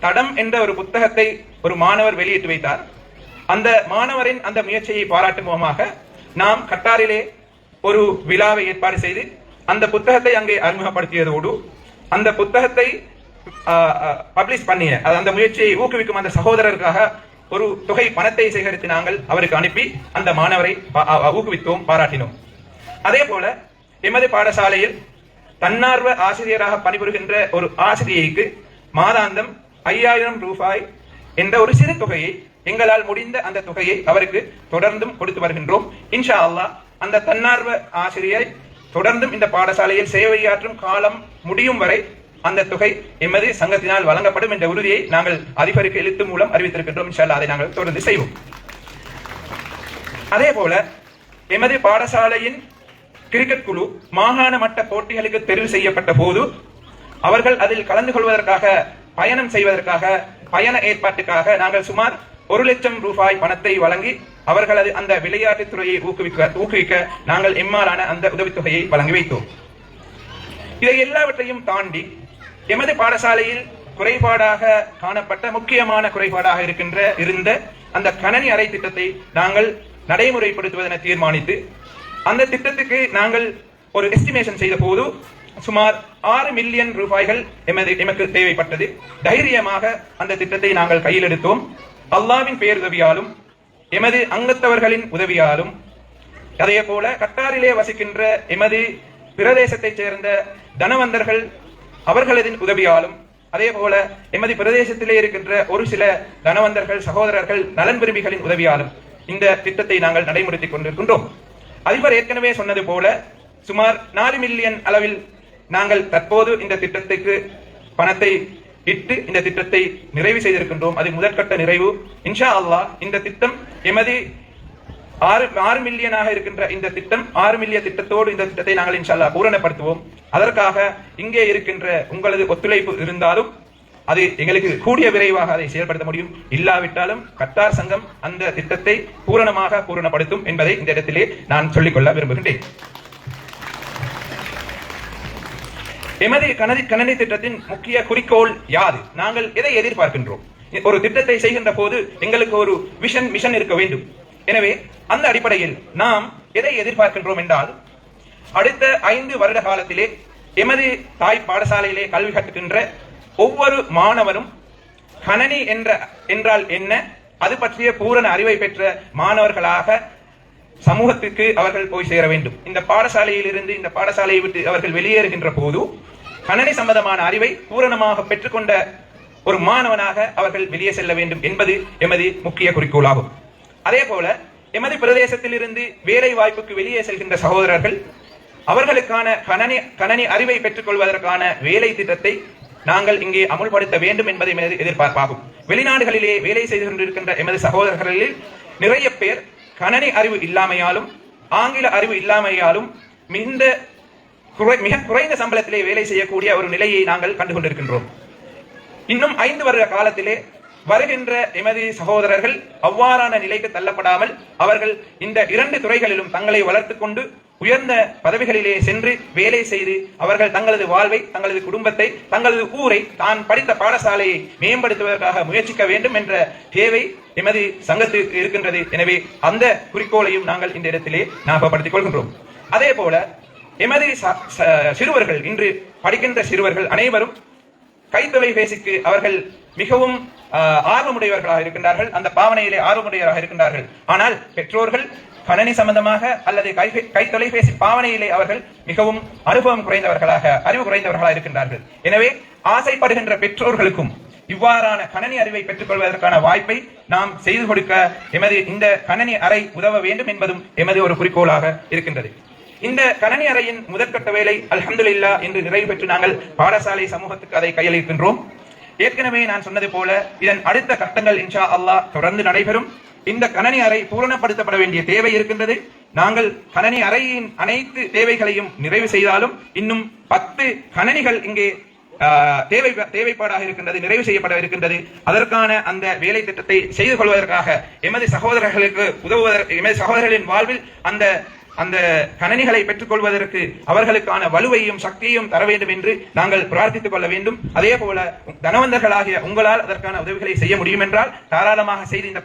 தடம் என்ற ஒரு புத்தகத்தை ஒரு மாணவர் வெளியிட்டு வைத்தார். அந்த மாணவரின் அந்த முயற்சியை பாராட்டும் முகமாக நாம் கட்டாரிலே ஒரு விழாவை ஏற்பாடு செய்து அந்த புத்தகத்தை அங்கே அறிமுகப்படுத்தியதோடு அந்த புத்தகத்தை பப்ளிஷ் பண்ணிய அந்த முயற்சியை ஊக்குவிக்கும் அந்த சகோதரருக்காக ஒரு தொகை பணத்தை சேகரித்து நாங்கள் அவருக்கு அனுப்பி அந்த மாணவரை ஊக்குவித்தோம், பாராட்டினோம். அதே போல எமது பாடசாலையில் தன்னார்வ ஆசிரியராக பணிபுரிகின்ற ஒரு ஆசிரியைக்கு மாதாந்தம் 5000 ரூபாய் என்ற ஒரு சிறு தொகையை எங்களால் முடிந்த அந்த தொகையை அவருக்கு தொடர்ந்தும் கொடுத்து வருகின்றோம். இன்ஷா அல்லாஹ் அந்த தன்னார்வ ஆசிரியரை தொடர்ந்தும் இந்த பாடசாலையில் சேவையாற்றும் காலம் முடியும் வரை அந்த தொகை எமது சங்கத்தினால் வழங்கப்படும் என்ற உறுதியை நாங்கள் அதிபருக்கு எழுத்து மூலம் அறிவித்திருக்கின்றோம். இன்ஷா அல்லாஹ் அதை நாங்கள் தொடர்ந்து செய்வோம். அதே போல எமது பாடசாலையின் கிரிக்கெட் குழு மாகாண மட்ட போட்டிகளுக்கு தெரிவு செய்யப்பட்ட போது அவர்கள் அதில் கலந்து கொள்வதற்காக பயணம் செய்வதற்காக பயண ஏற்பாட்டுக்காக நாங்கள் சுமார் 1,00,000 ரூபாய் பணத்தை வழங்கி அவர்களது அந்த விளையாட்டுத் துறையை ஊக்குவிக்க நாங்கள் எம்மாலான அந்த உதவித்தொகையை வழங்கி வைத்தோம். இதை எல்லாவற்றையும் தாண்டி எமது பாடசாலையில் குறைபாடாக காணப்பட்ட முக்கியமான குறைபாடாக இருந்த அந்த கணனி அறை திட்டத்தை நாங்கள் நடைமுறைப்படுத்துவதென தீர்மானித்து அந்த திட்டத்துக்கு நாங்கள் ஒரு எஸ்டிமேஷன் செய்த போது சுமார் 6 மில்லியன் ரூபாய்கள் எமக்கு தேவைப்பட்டது. தைரியமாக அந்த திட்டத்தை நாங்கள் கையில் எடுத்தோம். அல்லாஹ்வின் பேருதவியாலும் எமது அங்கத்தவர்களின் உதவியாலும் அதே போல கட்டாரிலே வசிக்கின்ற எமது பிரதேசத்தைச் சேர்ந்த தனவந்தர்கள் அவர்களது உதவியாலும் அதே போல எமது பிரதேசத்திலே இருக்கின்ற ஒரு சில தனவந்தர்கள் சகோதரர்கள் நலன் விரும்பிகளின் உதவியாலும் இந்த திட்டத்தை நாங்கள் நடைமுறைத்துக் கொண்டிருக்கின்றோம். அதிபர் ஏற்கனவே சொன்னது போல சுமார் 4 மில்லியன் அளவில் நாங்கள் தற்போது இந்த திட்டத்துக்கு பணத்தை இட்டு இந்த திட்டத்தை நிறைவு செய்திருக்கின்றோம். அது முதற்கட்ட நிறைவு. இன்ஷா அல்லாஹ் இந்த திட்டம் எமது 6 மில்லியனாக இருக்கின்ற இந்த திட்டம் 6 மில்லியன் திட்டத்தோடு இந்த திட்டத்தை நாங்கள் இன்ஷா அல்லாஹ் பூரணப்படுத்துவோம். அதற்காக இங்கே இருக்கின்ற உங்களது ஒத்துழைப்பு இருந்தாலும் அது எங்களுக்கு கூடிய விரைவாக அதை செயல்படுத்த முடியும். இல்லாவிட்டாலும் கட்டார் சங்கம் அந்த திட்டத்தை பூரணப்படுத்தும் என்பதை இந்த இடத்திலே நான் சொல்லிக்கொள்ள விரும்புகின்றேன். எமது கணனி திட்டத்தின் முக்கிய குறிக்கோள் யாது? நாங்கள் எதை எதிர்பார்க்கின்றோம்? ஒரு திட்டத்தை செய்கின்ற போது எங்களுக்கு ஒரு மிஷன் இருக்க வேண்டும். எனவே அந்த அடிப்படையில் நாம் எதை எதிர்பார்க்கின்றோம் என்றால் அடுத்த 5 வருட காலத்திலே எமது தாய் பாடசாலையிலே கல்வி கற்கின்ற ஒவ்வொரு மாணவரும் கணனி என்றால் என்ன அது பற்றிய பூரண அறிவை பெற்ற மாணவர்களாக சமூகத்துக்கு அவர்கள் போய் சேர வேண்டும். இந்த பாடசாலையில் இருந்து இந்த பாடசாலையை விட்டு அவர்கள் வெளியேறுகின்ற போது கணனி சம்பந்தமான அறிவை பூரணமாக பெற்றுக்கொண்ட ஒரு மாணவனாக அவர்கள் வெளியே செல்ல வேண்டும் என்பது எமது முக்கிய குறிக்கோளாகும். அதே போல எமது பிரதேசத்தில் இருந்து வேலை வாய்ப்புக்கு வெளியே செல்கின்ற சகோதரர்கள் அவர்களுக்கான கணனி அறிவை பெற்றுக் கொள்வதற்கான வேலை திட்டத்தை நாங்கள் இங்கே அமுல்படுத்த வேண்டும் என்பதை எமது எதிர்பார்ப்பாகும். வெளிநாடுகளிலே வேலை செய்து கொண்டிருக்கின்ற எமது சகோதரர்களில் நிறைய பேர் கணனி அறிவு இல்லாமையாலும் ஆங்கில அறிவு இல்லாமையாலும் மிக குறைந்த சம்பளத்திலே வேலை செய்யக்கூடிய ஒரு நிலையை நாங்கள் கண்டுகொண்டிருக்கின்றோம். இன்னும் 5 வருட காலத்திலே வருகின்ற எமது சகோதரர்கள் அவ்வாறான நிலைக்கு தள்ளப்படாமல் அவர்கள் இந்த 2 துறைகளிலும் தங்களை வளர்த்துக் கொண்டு உயர்ந்த பதவிகளிலே சென்று வேலை செய்து அவர்கள் தங்களது வாழ்வை, தங்களது குடும்பத்தை, தங்களது ஊரை, தான் படித்த பாடசாலையை மேம்படுத்துவதற்காக முயற்சிக்க வேண்டும் என்ற தேவை எமது சங்கத்திற்கு இருக்கின்றது. எனவே அந்த குறிக்கோளையும் நாங்கள் இந்த இடத்திலே ஞாபகப்படுத்திக் கொள்கின்றோம். அதே போல எமது சிறுவர்கள், இன்று படிக்கின்ற சிறுவர்கள் அனைவரும் கைத்தொலைபேசிக்கு அவர்கள் மிகவும் ஆர்வமுடையவர்களாக இருக்கின்றார்கள், அந்த பாவனையிலே ஆர்வமுடையவராக இருக்கின்றார்கள். ஆனால் பெற்றோர்கள் கணனி சம்பந்தமாக அல்லது கைத்தொலைபேசி பாவனையிலே அவர்கள் மிகவும் அனுபவம் குறைந்தவர்களாக, அறிவு குறைந்தவர்களாக இருக்கின்றார்கள். எனவே ஆசைப்படுகின்ற பெற்றோர்களுக்கும் இவ்வாறான கணனி அறிவை பெற்றுக் கொள்வதற்கான வாய்ப்பை நாம் செய்து கொடுக்க எமது இந்த கணனி அறை உதவ வேண்டும் என்பதும் எமது ஒரு குறிக்கோளாக இருக்கின்றது. இந்த கணனி அறையின் முதற்கட்ட வேலை அல்ஹம்துலில்லாஹ் என்று நிறைவு பெற்று நாங்கள் பாடசாலை சமூகத்துக்கு அதை கையளிக்கின்றோம். ஏற்கனவே நான் சொன்னது போல இதன் அடுத்த கட்டங்கள் இன்ஷா அல்லாஹ் தொடர்ந்து நடைபெறும். இந்த கணனி அறை பூரணப்படுத்தப்பட வேண்டிய தேவை இருக்கின்றது. நாங்கள் கணனி அறையின் அனைத்து தேவைகளையும் நிறைவு செய்தாலும் இன்னும் 10 கணனிகள் இங்கே தேவைப்பாடாக இருக்கின்றது, நிறைவு செய்யப்பட இருக்கின்றது. அதற்கான அந்த வேலை திட்டத்தை செய்து கொள்வதற்காக எமது சகோதரர்களுக்கு உதவுவதற்கு, எமது சகோதரர்களின் வாழ்வில் அந்த கணனிகளை பெற்றுக் கொள்வதற்கு அவர்களுக்கான வலுவையும் சக்தியையும் தர வேண்டும் என்று நாங்கள் பிரார்த்தித்துக் கொள்ள வேண்டும். அதே போல தனவந்தர்களாகிய உங்களால் அதற்கான உதவிகளை செய்ய முடியும் என்றால் தாராளமாக செய்து இந்த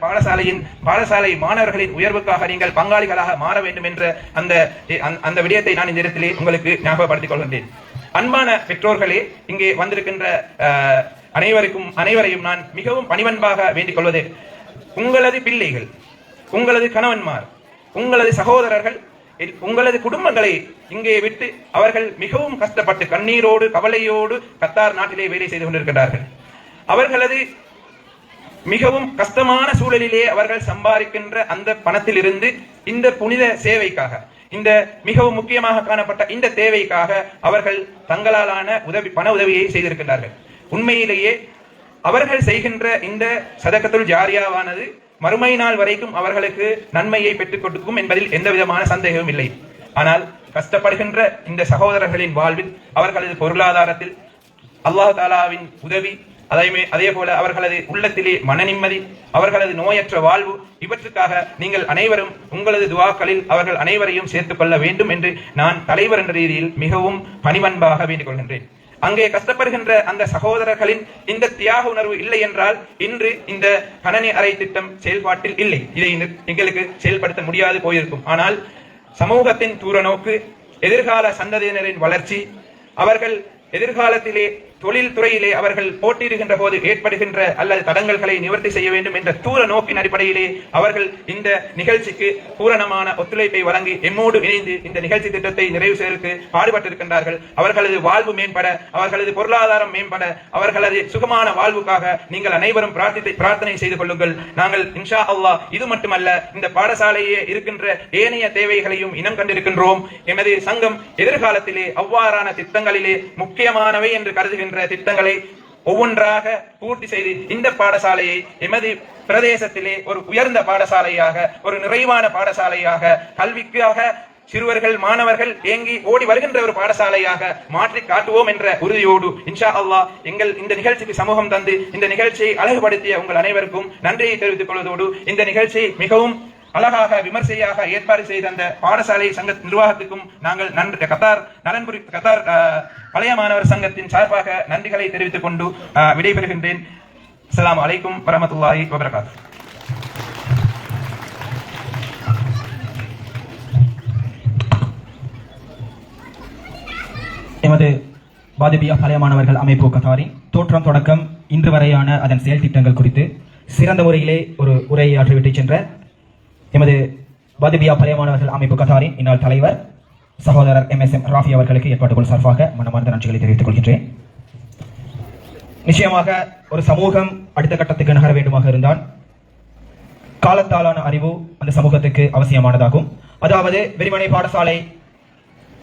பாடசாலை மாணவர்களின் உயர்வுக்காக நீங்கள் பங்காளிகளாக மாற வேண்டும் என்ற அந்த விடயத்தை நான் இந்த இடத்திலே உங்களுக்கு ஞாபகப்படுத்திக் கொள்கின்றேன். அன்பான பெற்றோர்களே, இங்கே வந்திருக்கின்ற அனைவரையும் நான் மிகவும் பணிவன்பாக வேண்டிக் கொள்வது, உங்களது பிள்ளைகள், உங்களது கணவன்மார், உங்களது சகோதரர்கள், உங்களது குடும்பங்களை இங்கே விட்டு அவர்கள் மிகவும் கஷ்டப்பட்டு கண்ணீரோடு கவலையோடு கத்தார் நாட்டிலே வேலை செய்து கொண்டிருக்கிறார்கள். அவர்களது மிகவும் கஷ்டமான சூழலிலே அவர்கள் சம்பாதிக்கின்ற அந்த பணத்தில் இருந்து இந்த புனித சேவைக்காக, இந்த மிகவும் முக்கியமாக காணப்பட்ட இந்த தேவைக்காக அவர்கள் தங்களாலான பண உதவியை செய்திருக்கிறார்கள். உண்மையிலேயே அவர்கள் செய்கின்ற இந்த சதகத்துல் ஜாரியாவானது மறுமை நாள் வரைக்கும் அவர்களுக்கு நன்மையை பெற்றுக் கொடுக்கும் என்பதில் எந்த விதமான சந்தேகமும் இல்லை. ஆனால் கஷ்டப்படுகின்ற இந்த சகோதரர்களின் வாழ்வில், அவர்களது பொருளாதாரத்தில் அல்லாஹ் தாலாவின் உதவி, அதே போல அவர்களது உள்ளத்திலே மன நிம்மதி, அவர்களது நோயற்ற வாழ்வு, இவற்றுக்காக நீங்கள் அனைவரும் உங்களது துஆக்களில் அவர்கள் அனைவரையும் சேர்த்துக் கொள்ள வேண்டும் என்று நான் தலைவர் என்ற ரீதியில் மிகவும் பணிவன்பாக வேண்டிக் கொள்கின்றேன். அங்கே கஷ்டப்படுகின்ற அந்த சகோதரர்களின் இந்த தியாக உணர்வு இல்லை என்றால் இன்று இந்த கணனி அறை திட்டம் செயல்பாட்டில் இல்லை. இதை எங்களுக்கு செயல்படுத்த முடியாது போயிருக்கும். ஆனால் சமூகத்தின் தூரநோக்கு, எதிர்கால சந்ததியினரின் வளர்ச்சி, அவர்கள் எதிர்காலத்திலே தொழில் துறையிலே அவர்கள் போட்டியிடுகின்ற போது ஏற்படுகின்ற அல்லது தடங்கல்களை நிவர்த்தி செய்ய வேண்டும் என்ற தூர நோக்கின் அடிப்படையிலே அவர்கள் இந்த நிகழ்ச்சிக்கு பூரணமான ஒத்துழைப்பை வழங்கி எம்மோடு இணைந்து இந்த நிகழ்ச்சி திட்டத்தை நிறைவு செய்வதற்கு பாடுபட்டிருக்கின்றார்கள். அவர்களது வாழ்வு மேம்பட, அவர்களது பொருளாதாரம் மேம்பட, அவர்களது சுகமான வாழ்வுக்காக நீங்கள் அனைவரும் பிரார்த்தனை செய்து கொள்ளுங்கள். நாங்கள் இன்ஷா அல்லாஹ் இது மட்டுமல்ல, இந்த பாடசாலையே இருக்கின்ற ஏனைய தேவைகளையும் இனம் கண்டிருக்கின்றோம். எமது சங்கம் எதிர்காலத்திலே அவ்வாறான திட்டங்களிலே முக்கியமானவை என்று கருதுகின்ற திட்டங்களை ஒவ்வொன்றாக பூர்த்தி செய்து இந்த பாடசாலையை எமது பிரதேசத்திலே ஒரு உயர்ந்த பாடசாலையாக, ஒரு நிறைவான பாடசாலையாக, கல்விக்காக சிறுவர்கள் மாணவர்கள் ஏங்கி ஓடி வருகின்ற ஒரு பாடசாலையாக மாற்றி காட்டுவோம் என்ற உறுதியோடு இன்ஷா அல்லாஹ் எங்கள் இந்த நிகழ்ச்சிக்கு சமூகம் தந்து இந்த நிகழ்ச்சியை அழகுபடுத்திய உங்கள் அனைவருக்கும் நன்றியை தெரிவித்துக் கொள்வதோடு இந்த நிகழ்ச்சி மிகவும் அழகாக விமர்சையாக ஏற்பாடு செய்த அந்த பாடசாலை சங்க நிர்வாகத்துக்கும் நாங்கள் கத்தார் பழைய மாணவர் சங்கத்தின் சார்பாக நன்றிகளை தெரிவித்துக் கொண்டு விடைபெறுகின்றேன். அஸ்ஸலாமு அலைக்கும் வரஹ்மத்துல்லாஹி வபரகாத்துஹு. எமது வாதிபியா பழைய மாணவர்கள் அமைப்பு கத்தாரின் தோற்றம் தொடக்கம் இன்று வரையான அதன் செயல் திட்டங்கள் குறித்து சிறந்த முறையிலே ஒரு உரையை ஆற்றிவிட்டு சென்ற எமது வாதிபியா பழைய மாணவர்கள் அமைப்பு கத்தாரின் இந்நாள் தலைவர் சகோதரர் MSM ராஃபி அவர்களுக்கு ஏற்பாட்டுக்குள் சார்பாக மனமார்ந்த நன்றிகளை தெரிவித்துக் கொள்கின்றேன். நிச்சயமாக ஒரு சமூகம் அடுத்த கட்டத்துக்கு நகர வேண்டுமாக இருந்தால் காலத்தாலான அறிவு அந்த சமூகத்துக்கு அவசியமானதாகும். அதாவது வெறுமனை பாடசாலை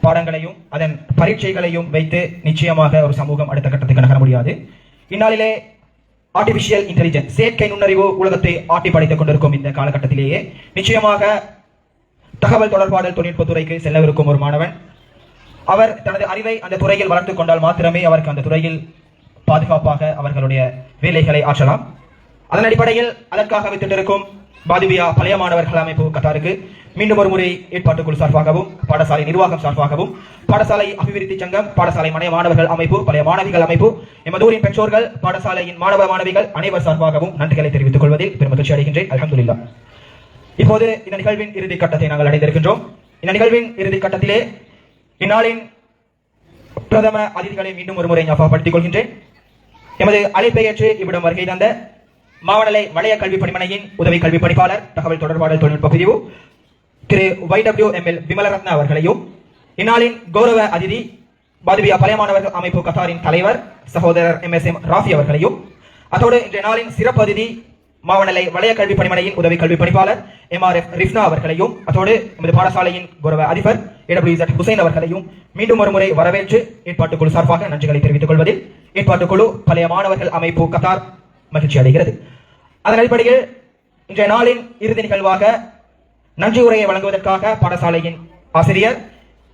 பாடங்களையும் அதன் பரீட்சைகளையும் வைத்து நிச்சயமாக ஒரு சமூகம் அடுத்த கட்டத்துக்கு நகர முடியாது. இந்நாளிலே ஆர்டிபிஷியல் இன்டெலிஜென்ஸ், செயற்கை நுண்ணறிவு உலகத்தை ஆட்டி படைத்துக் கொண்டிருக்கும் இந்த காலகட்டத்திலேயே நிச்சயமாக தகவல் தொடர்பாடல் தொழில்நுட்பத்துறைக்கு செல்லவிருக்கும் ஒரு மாணவன் அவர் தனது அறிவை அந்த துறையில் வளர்த்துக் கொண்டால் மாத்திரமே அவருக்கு அந்த துறையில் பாதுகாப்பாக அவர்களுடைய வேலைகளை ஆற்றலாம். அதன் அடிப்படையில் அதற்காக வித்திட்டிருக்கும் பாதுபியா பழைய மாணவர்கள் அமைப்பு கட்டாருக்கு மீண்டும் ஒரு முறை ஏற்பாட்டுக்குழு சார்பாகவும் பாடசாலை நிர்வாகம் சார்பாகவும் பாடசாலை அபிவிருத்தி சங்கம் பாடசாலை மனைய மாணவர்கள் அமைப்பு பழைய மாணவிகள் அமைப்பு எமதூரின் பெற்றோர்கள் பாடசாலையின் மாணவ மாணவிகள் அனைவர் சார்பாகவும் நன்றிகளை தெரிவித்துக் கொள்வதில் பெருமகிழ்ச்சி அடைகின்றேன். அல்ஹம்துலில்லாஹ். இப்போது இந்த நிகழ்வின் இறுதி கட்டத்தை நாங்கள் அடைந்திருக்கின்றோம். இந்த நிகழ்வின் இறுதி கட்டத்திலே இந்நாளின் பிரதம அதிதிகளை மீண்டும் ஒரு முறை ஞாபகப்படுத்திக் கொள்கின்றேன். எமது அழைப்பை ஏற்று இவ்விடம் வருகை தந்த மாவனலை வளைய கல்வி பணிமனையின் உதவி கல்வி பணிப்பாளர் தகவல் தொடர்பாடல் தொழில்நுட்ப பிரிவு திரு YWML விமலரத்ன அவர்களையும் இந்நாளின் கௌரவ அதிதி பாதுபியா பழைய மாணவர்கள் அமைப்பு கத்தாரின் தலைவர் சகோதரர் MSM ராஃபி அவர்களையும் அதோடு இன்றைய நாளின் சிறப்பு அதிதி மாவனலை வளைய கல்வி பணிமனையின் உதவி கல்வி பணிப்பாளர் MRF ரிஃப்னா அவர்களையும் அதோடு எமது பாடசாலையின் கௌரவ அதிபர் AWZ ஹுசைன் அவர்களையும் மீண்டும் ஒரு முறை வரவேற்று ஏற்பாட்டுக்குழு சார்பாக நன்றிகளை தெரிவித்துக் கொள்வதில் ஏற்பாட்டுக்குழு பழைய மாணவர்கள் அமைப்பு கத்தார் மகிழ்ச்சி அடைகிறது. அதன் அடிப்படையில் இன்றைய நாளின் இறுதி நிகழ்வாக நன்றி உரையை வழங்குவதற்காக பாடசாலையின் ஆசிரியர்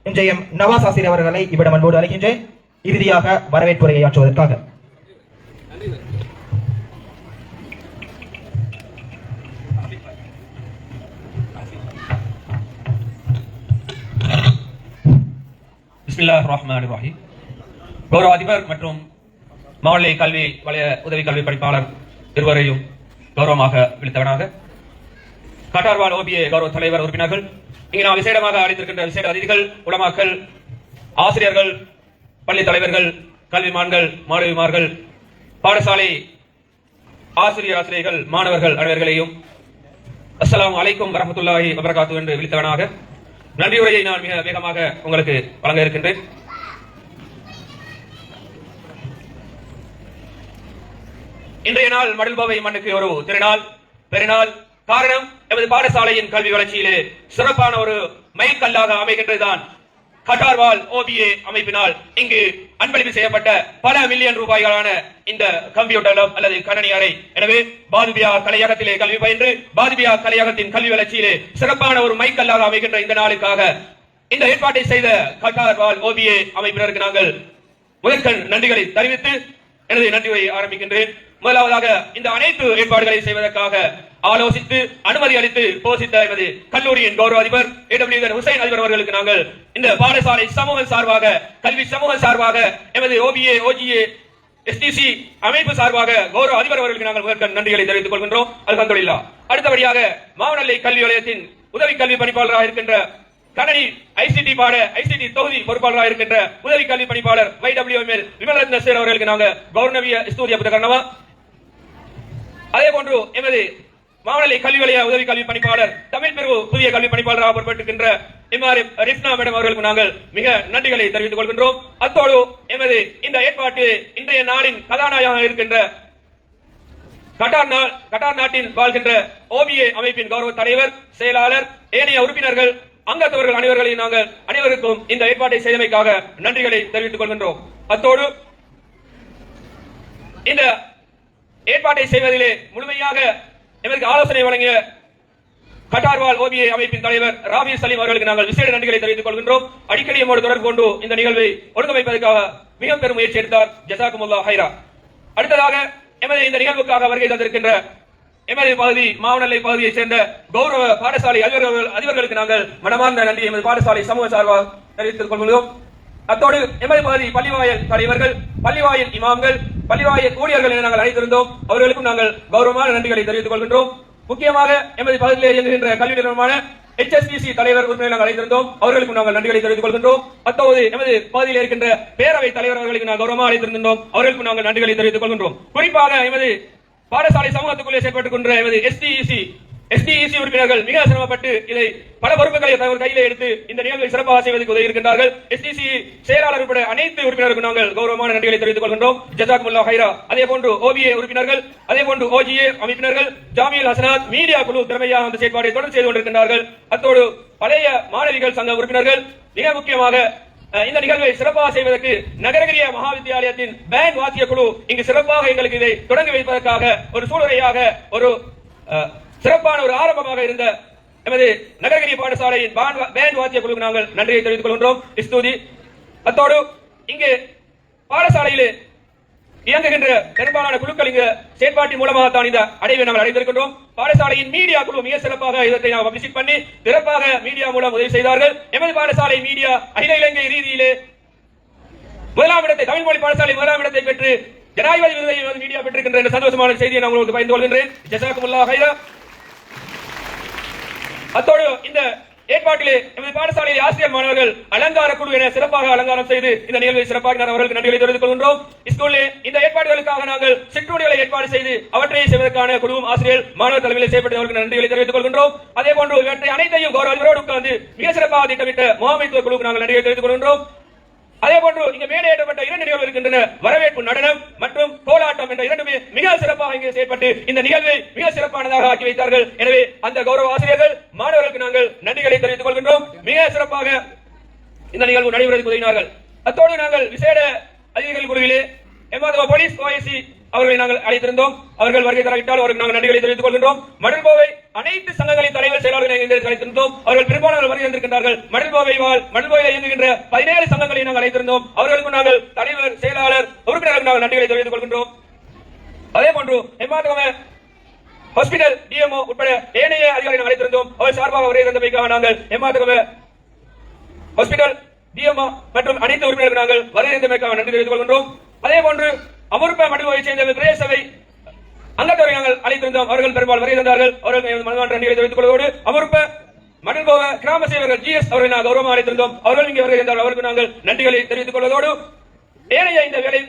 இன்றைய நவாஸ் ஆசிரியர் அவர்களை இவ்விடம் அன்போடு அழைக்கின்றேன். இறுதியாக வரவேற்புரையை ஆற்றுவதற்காக பிஸ்மில்லாஹிர் ரஹ்மானிர் ரஹீம். கௌரவ அதிபர் மற்றும் மாவட்ட கல்வி வலய உதவி கல்வி படிப்பாளர் இருவரையும் கௌரவமாக விழித்தவனாக கட்டார்வால் OBA கௌரவ தலைவர் உறுப்பினர்கள், இங்கே நாம் விசேடமாக அழைத்திருக்கின்ற விசேட அதிதிகள், உலமாக்கள், ஆசிரியர்கள், பள்ளி தலைவர்கள், கல்விமான்கள், மாணவிமார்கள், பாடசாலை ஆசிரியர்கள், மாணவர்கள் அனைவர்களையும் அஸ்ஸலாமு அலைக்கும் வரஹ்மத்துல்லாஹி வபரகாத்துஹு என்று விழித்தவனாக நன்றியுரையை நான் மிக வேகமாக உங்களுக்கு வழங்க இருக்கின்றேன். இன்றைய நாள் மடல்பாவை மண்ணுக்கு ஒரு திருநாள், பெருநாள். காரணம், எமது பாடசாலையின் கல்வி வளர்ச்சியிலே சிறப்பான ஒரு மைல்கல்லாக அமைகின்றதுதான் கட்டார்வால் OBA அமைப்பினால் இங்கு அன்பளிப்பு செய்யப்பட்ட பல மில்லியன் ரூபாய்களான இந்த கம்ப்யூட்டர் லேப் அல்லது கணனி அறை. எனவே பாதுபியா கலையகத்திலே கல்வி பயின்று பாதுபியா கலையகத்தின் கல்வி வளர்ச்சியிலே சிறப்பான ஒரு மைல்கல்லாக அமைகின்ற இந்த நாளுக்காக இந்த ஏற்பாட்டை செய்த கட்டார்வால் OBA அமைப்பினருக்கு நாங்கள் முதற்கண் நன்றிகளை தெரிவித்து எனது நன்றியை ஆரம்பிக்கின்றேன். முதலாவதாக இந்த அனைத்து ஏற்பாடுகளை செய்வதற்காக ஆலோசித்து அனுமதி அளித்து போசித்த எமது கல்லூரியின் கௌரவ அதிபர் AWZ ஹுசைன் அதிபர் அவர்களுக்கு நாங்கள் இந்த பாடசாலை சமூகம் சார்பாக கல்வி சமூகம் சார்பாக எமது OBA OGA STC அமைப்பு சார்பாக கௌரவ அதிபர் அவர்களுக்கு நாங்கள் முதற்கண் நன்றிகளை தெரிவித்துக் கொள்கின்றோம். அல்ஹம்துலில்லாஹ். அடுத்தபடியாக மாவனல்லை கல்வி வலயத்தின் உதவி கல்வி பணிப்பாளராக இருக்கின்ற கணனி ICT தொகுதி பொறுப்பாளராக இருக்கின்ற உதவி கல்வி பணிப்பாளர் YWML விமலரத்ன சார் அவர்களுக்கு நாங்கள் கௌரவ ஸ்தூதிய புத்தகர்ணவா. அதே போன்று எமது மாவனல்லை கல்வி வலய உதவி கல்வி பணிப்பாளர் தமிழ் பிரிவு புதிய கல்வி பணிப்பாளராக பொறுப்பேற்றுகின்ற MRF ரிஃப்னா மேடம் அவர்களுக்கு நாங்கள் மிக நன்றிகளை தெரிவித்துக் கொள்கின்றோம். அத்தோடு எமது இந்த ஏற்பாட்டு இன்றைய நாளின் கதாநாயகமாக இருக்கின்ற கட்டார் நாட்டின் வாழ்கின்ற OBA அமைப்பின் கௌரவ தலைவர், செயலாளர், ஏனைய உறுப்பினர்கள், அங்கத்தவர்கள் அனைவர்களையும் நாங்கள் அனைவருக்கும் இந்த ஏற்பாட்டை செய்தமைக்காக நன்றிகளை தெரிவித்துக் கொள்கின்றோம். அத்தோடு இந்த ஏற்பாட்டை செய்வதிலே முழுமையாக எமக்கு ஆலோசனை வழங்கிய கட்டார்வால் OBA அமைப்பின் தலைவர் ராபி சலீம் அவர்களுக்கு நாங்கள் விசேட நன்றிகளை தெரிவித்துக் கொள்கின்றோம். அடிக்கடி நம்மோடு தொடர்பு கொண்டு இந்த நிகழ்வை ஒழுங்கமைப்பதற்காக மிக பெரும் முயற்சி எடுத்தார். ஜஸாக்குமுல்லாஹ் ஹைரா. அடுத்ததாக எமது இந்த நிகழ்வுக்காக வருகை தந்திருக்கின்ற எமது பகுதி மாவனல்லை பகுதியை சேர்ந்த கௌரவ பாடசாலை அதிபர்களுக்கு நாங்கள் மனமார்ந்த நன்றி எமது பாடசாலை சமூக சார்பாக தெரிவித்துக் கொள்கிறோம். அத்தோடு எமது பகுதி பள்ளிவாயல் தலைவர்கள், பள்ளிவாயல் இமாம்கள், பள்ளிவாயல் ஊழியர்கள் என நாங்கள் அழைத்திருந்தோம். அவர்களுக்கும் நாங்கள் கௌரவமான நன்றிகளை தெரிவித்துக் கொள்கின்றோம். முக்கியமாக எமது பகுதியில் இயங்குகின்ற கல்வி நிறுவனமான HSBC தலைவர் உறுப்பினர் நாங்கள் அழைத்திருந்தோம். அவர்களுக்கும் நாங்கள் நன்றிகளை தெரிவித்துக் கொள்கின்றோம். அத்தோடு எமது பகுதியில் இருக்கின்ற பேரவை தலைவர் அவர்களுக்கு நாங்கள் கௌரவமாக அழைத்திருந்தோம். அவர்களுக்கும் நாங்கள் நன்றிகளை தெரிவித்துக் கொள்கின்றோம். குறிப்பாக எமது பாடசாலை சமூகத்துக்குள்ளே செயல்பட்டுக் கொண்ட எமது STEC உறுப்பினர்கள் மிக சிரமப்பட்டு இதை பல பொறுப்புகளை தங்கள் கையிலே எடுத்து இந்த நிகழ்வை சிறப்பாக செய்வதற்கு உதவி இருக்கின்றார்கள். STC செயலாளர் உட்பட அனைத்து உறுப்பினர்களுக்கும் நாங்கள் கௌரவமான நன்றிகளை தெரிவித்துக் கொள்கின்றோம். ஜஸாக்குமுல்லாஹ் ஹைரா. அதே போன்று OBA உறுப்பினர்கள், அதே போன்று OGA அமைப்பினர்கள், ஜாமியுல் ஹசனாத் மீடியா குழு திறமையாக அந்த செயற்பாட்டை தொடர்ந்து செய்து கொண்டிருக்கின்றார்கள். அத்தோடு பழைய மாணவிகள் சங்க உறுப்பினர்கள், மிக முக்கியமாக இந்த நிகழ்வை சிறப்பாக செய்வதற்கு நகரகிரிய மகாவித்யாலயத்தின் பேண்ட் வாத்திய குழு இங்கு சிறப்பாக எங்களுக்கு இதை தொடங்கி வைப்பதற்காக ஒரு சூளுரையாக ஒரு சிறப்பான ஒரு ஆரம்பமாக இருந்த எமது நகரகிரிய பாடசாலையின் பேண்ட் வாத்திய குழுவுக்கு நாங்கள் நன்றியை தெரிவித்துக் கொள்கின்றோம். ஸ்துதி. அத்தோடு இங்கு பாடசாலையிலே இயங்குகின்ற பெரும்பாலான குழுக்கள் இங்கு செயற்பாட்டின் மூலமாக தான் இந்த அடைவை நாங்கள் அடைந்திருக்கின்றோம். பாடசாலையின் மீடியா குழு மிக சிறப்பாக இதத்தை நாம் விசிட் பண்ணி சிறப்பாக மீடியா மூலம் உதவி செய்தார்கள். எமது பாடசாலை மீடியா அகில இலங்கை ரீதியிலே முதலாம் இடத்தை, தமிழ் மொழி பாடசாலை முதலாம் இடத்தை பெற்று ஜனாதிபதி விருதை மீடியா பெற்றிருக்கின்ற இந்த சந்தோஷமான செய்தியை நான் உங்களுக்கு பகிர்ந்து கொள்கின்றேன். ஜஸாக்குமுல்லாஹ் ஹைரா. அத்தோடு இந்த ஏற்பாட்டிலே எமது பாடசாலையில் ஆசிரியர் மாணவர்கள் அலங்கார குழு என சிறப்பாக அலங்காரம் செய்து இந்த நிகழ்வை சிறப்பாக அவர்களுக்கு நன்றிகளை தெரிவித்துக் கொள்கின்றோம். ஸ்கூலில் இந்த ஏற்பாடுகளுக்காக நாங்கள் சிற்றுண்டிகளை ஏற்பாடு செய்து அவற்றை செய்வதற்கான குழுவும் ஆசிரியர் மாணவர் தலைமையில் செய்யப்பட்டு அவர்களுக்கு நன்றிகளை தெரிவித்துக் கொள்கின்றோம். அதே போன்று இவற்றை அனைத்தையும் கௌரவர்களோடு உட்கார்ந்து மிக சிறப்பாக திட்டமிட்ட முகாமைத்துவ குழுவுக்கு நாங்கள் நன்றிகளை தெரிவித்துக் கொள்கின்றோம். அதே போன்று இங்கு மேடையேற்றப்பட்ட 2 நிகழ்வுகள் இருக்கின்றன. வரவேற்பு நடனம் மற்றும் கோலாட்டம் என்ற 2மே மிக சிறப்பாக இங்கே செயல்பட்டு இந்த நிகழ்வை மிக சிறப்பானதாக ஆக்கி வைத்தார்கள். எனவே அந்த கௌரவ ஆசிரியர்கள் மாணவர்களுக்கு நாங்கள் நன்றிகளை தெரிவித்துக் கொள்கின்றோம். மிக சிறப்பாக இந்த நிகழ்வு நடைபெறுவதற்கு உதவினார்கள். அத்தோடு நாங்கள் விசேட அதிகாரிகள் குழுவிலே எமது போலீஸ் ஓஎஸ்சி அவர்களை நாங்கள் அழைத்திருந்தோம். அவர்கள் வருகை தரவிட்டால் அவருக்கு நாங்கள் நன்றிகளை தெரிவித்துக் கொள்கின்றோம். மடல்கோவை அனைத்து சங்கங்களின் தலைவர் செயலாளர்களை அழைத்திருந்தோம். அவர்கள் பெரும்பாலான வருகை தந்திருக்கின்றார்கள். மடல்கோவையில் இயங்குகின்ற 17 சங்கங்களை நாங்கள் அழைத்திருந்தோம். அவர்களுக்கு நாங்கள் தலைவர், செயலாளர், உறுப்பினர்களுக்கு நாங்கள் நன்றிகளை தெரிவித்துக் கொள்கின்றோம். அதே போன்று எம்மாதவ ஹாஸ்பிடல் டிஎம்ஓ உட்பட ஏனைய அதிகாரிகள் அழைத்திருந்தோம். அவர் சார்பாக வருகை தந்தமைக்காக நாங்கள் எம்மாதவ ஹாஸ்பிடல் டிஎம்ஓ மற்றும் அனைத்து உறுப்பினர்களுக்கு நாங்கள் வருகை தந்தமைக்காக நன்றி தெரிவித்துக் கொள்கின்றோம். அதே போன்று அமர்ப்ப மடுவை சேர்ந்த பிரதேசவை அங்கத்தவரை நாங்கள் அழைத்திருந்தோம். அவர்கள் பெரும்பாலும் வருகை தந்தார்கள். அவர்கள் மனமாற்ற நன்றிகளை தெரிவித்துக் கொள்வதோடு அமர்ப்ப மடல்கோவ கிராம சேவகர் ஜிஎஸ் அவர்களை நாங்கள் கௌரவமாக அழைத்திருந்தோம். அவர்கள் இங்கே வருகை தந்தார்கள். அவருக்கு நாங்கள் நன்றிகளை தெரிவித்துக் கொள்வதோடு ஏனைய இந்த வேலை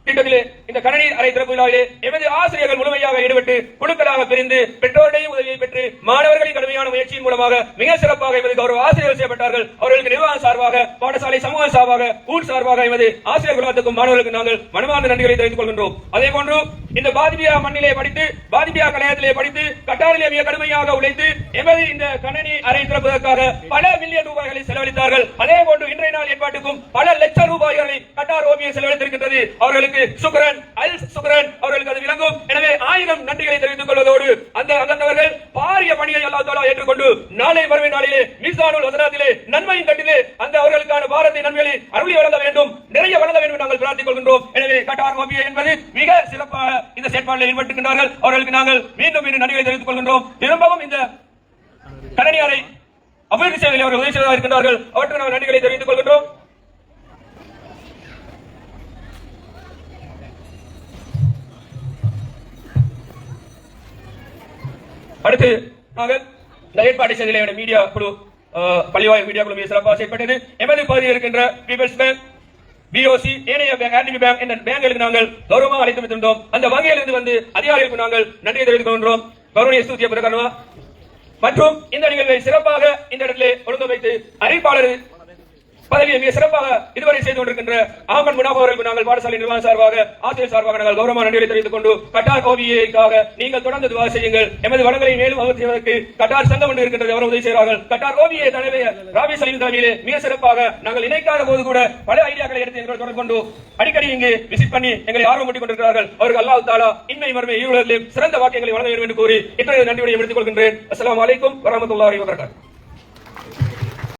திட்டத்திலே இந்த கணனி அறை திறப்பு விழாவிலே எமது ஆசிரியர்கள் முழுமையாக ஈடுபட்டு குழுக்களாக பிரிந்து பெற்றோருடைய உதவியை பெற்று மாணவர்களின் கடுமையான முயற்சியின் மூலமாக மிக சிறப்பாக எமது கௌரவ ஆசிரியர்கள் செய்யப்பட்டார்கள். அவர்களுக்கு நிர்வாகம் சார்பாக, பாடசாலை சமூக சார்பாக, ஊர் சார்பாக எமது ஆசிரியர் குலத்துக்கும் மாணவர்களுக்கு நாங்கள் மனமார்ந்த நன்றிகளை தெரிவித்துக் கொள்கின்றோம். அதே போன்று இந்த பாதிபியா மண்ணிலே படித்து, பாதிபியா கலையத்திலே படித்து, கட்டாரிலே மிக கடுமையாக உழைத்து எமது இந்த கணனி அறை திறப்பதற்காக பல மில்லியன் ரூபாய்களை செலவழித்தார்கள். அதே போன்று இன்றைய நாள் ஏற்பாட்டுக்கும் பல லட்சம் ரூபாய்களை கட்டார் ஓவியம் செலவழித்திருக்கின்றது. அவர்களுக்கு சுக்ரன் அல் சுக்ரன் அவர்களுக்கு அது விளங்கும். எனவே 1000 நன்றிகளை தெரிவித்துக் கொள்வதோடு அந்த அங்கத்தவர்கள் பாரிய பணியை அல்லாஹ் தஆலா ஏற்றுக்கொண்டு நாளை மறுமை நாளிலே மீசானுல் ஹஸனாத்திலே நன்மையின் கட்டிலே அந்த அவர்களுக்கான பாரத்தை நன்மையை அருளி வழங்க வேண்டும், நிறைய வழங்க வேண்டும் நாங்கள் பிரார்த்தித்துக் கொள்கின்றோம். எனவே கட்டார் ஓவியம் என்பது மிக சிறப்பாக இந்த செயற்பாட்டில் ஈடுபட்டிருக்கின்றார்கள். அவர்களுக்கு நாங்கள் மீண்டும் நன்றிகளை தெரிவித்துக் கொள்கின்றோம். திரும்பவும் இந்த கணனி அறை அபிவிருத்தி செய்வதில் அவர்கள் உதவி செய்வதாக இருக்கின்றார்கள். அவற்றுக்கு நாங்கள் நன்றிகளை தெரிவித்துக் கொள்கின்றோம். அடுத்து நாங்கள் இந்த ஏற்பாட்டை செய்த மீடியா குழு, பள்ளிவாய் மீடியா குழு சிறப்பாக செயல்பட்டது. எமது பகுதியில் இருக்கின்ற பீப்பிள்ஸ் பேங்க், பிஓசி, ஏனைய பேங்க், ஆர்டிபி பேங்க் என்ற பேங்குகளுக்கு நாங்கள் கௌரவமாக அழைத்து வைத்திருந்தோம். அந்த வங்கியிலிருந்து வந்து அதிகாரிகளுக்கு நாங்கள் நன்றியை தெரிவித்துக் கொள்கின்றோம். கௌரவ ஸ்தூத்திய பிரகடனமா மற்றும் இந்த நிகழ்வை சிறப்பாக இந்த இடத்திலே ஒழுங்கமைத்து அறிவிப்பாளர் பதவியை மிக சிறப்பாக இதுவரை செய்து கொண்டிருக்கின்ற அகமது முனாஃப் அவர்களுக்கு நாங்கள் பாடசாலை நிர்வாக சார்பாக, ஆசிரியர் சார்பாக நாங்கள் கௌரவமான நன்றியை தெரிவித்துக் கொண்டு கட்டார் ஓவியக்காக நீங்கள் தொடர்ந்து துவா செய்யுங்கள். எமது வளங்களை மேலும் அவர்களுக்கு கட்டார் சங்கம் ஒன்று இருக்கின்றது, அவர் உதவி செய்கிறார்கள். கட்டார் ஓவிய தலைவர் ராபி சலீம் தலைமையிலே மிக சிறப்பாக நாங்கள் இணைக்காத போது கூட பல ஐடியாக்களை எடுத்து எங்களை தொடர்பு கொண்டு அடிக்கடி இங்கு விசிட் பண்ணி எங்களை ஆர்வம் ஊட்டிக் கொண்டிருக்கிறார்கள். அவர்கள் அல்லாஹ் தஆலா இன்மை மறுமை ஈருலகிலும் சிறந்த வாக்கியங்களை வழங்க வேண்டும் என்று கூறி இன்றைய நன்றியை எடுத்துக் கொள்கின்றேன். அஸ்ஸலாமு அலைக்கும் வரஹ்மத்துல்லாஹி வபரகாத்துஹு.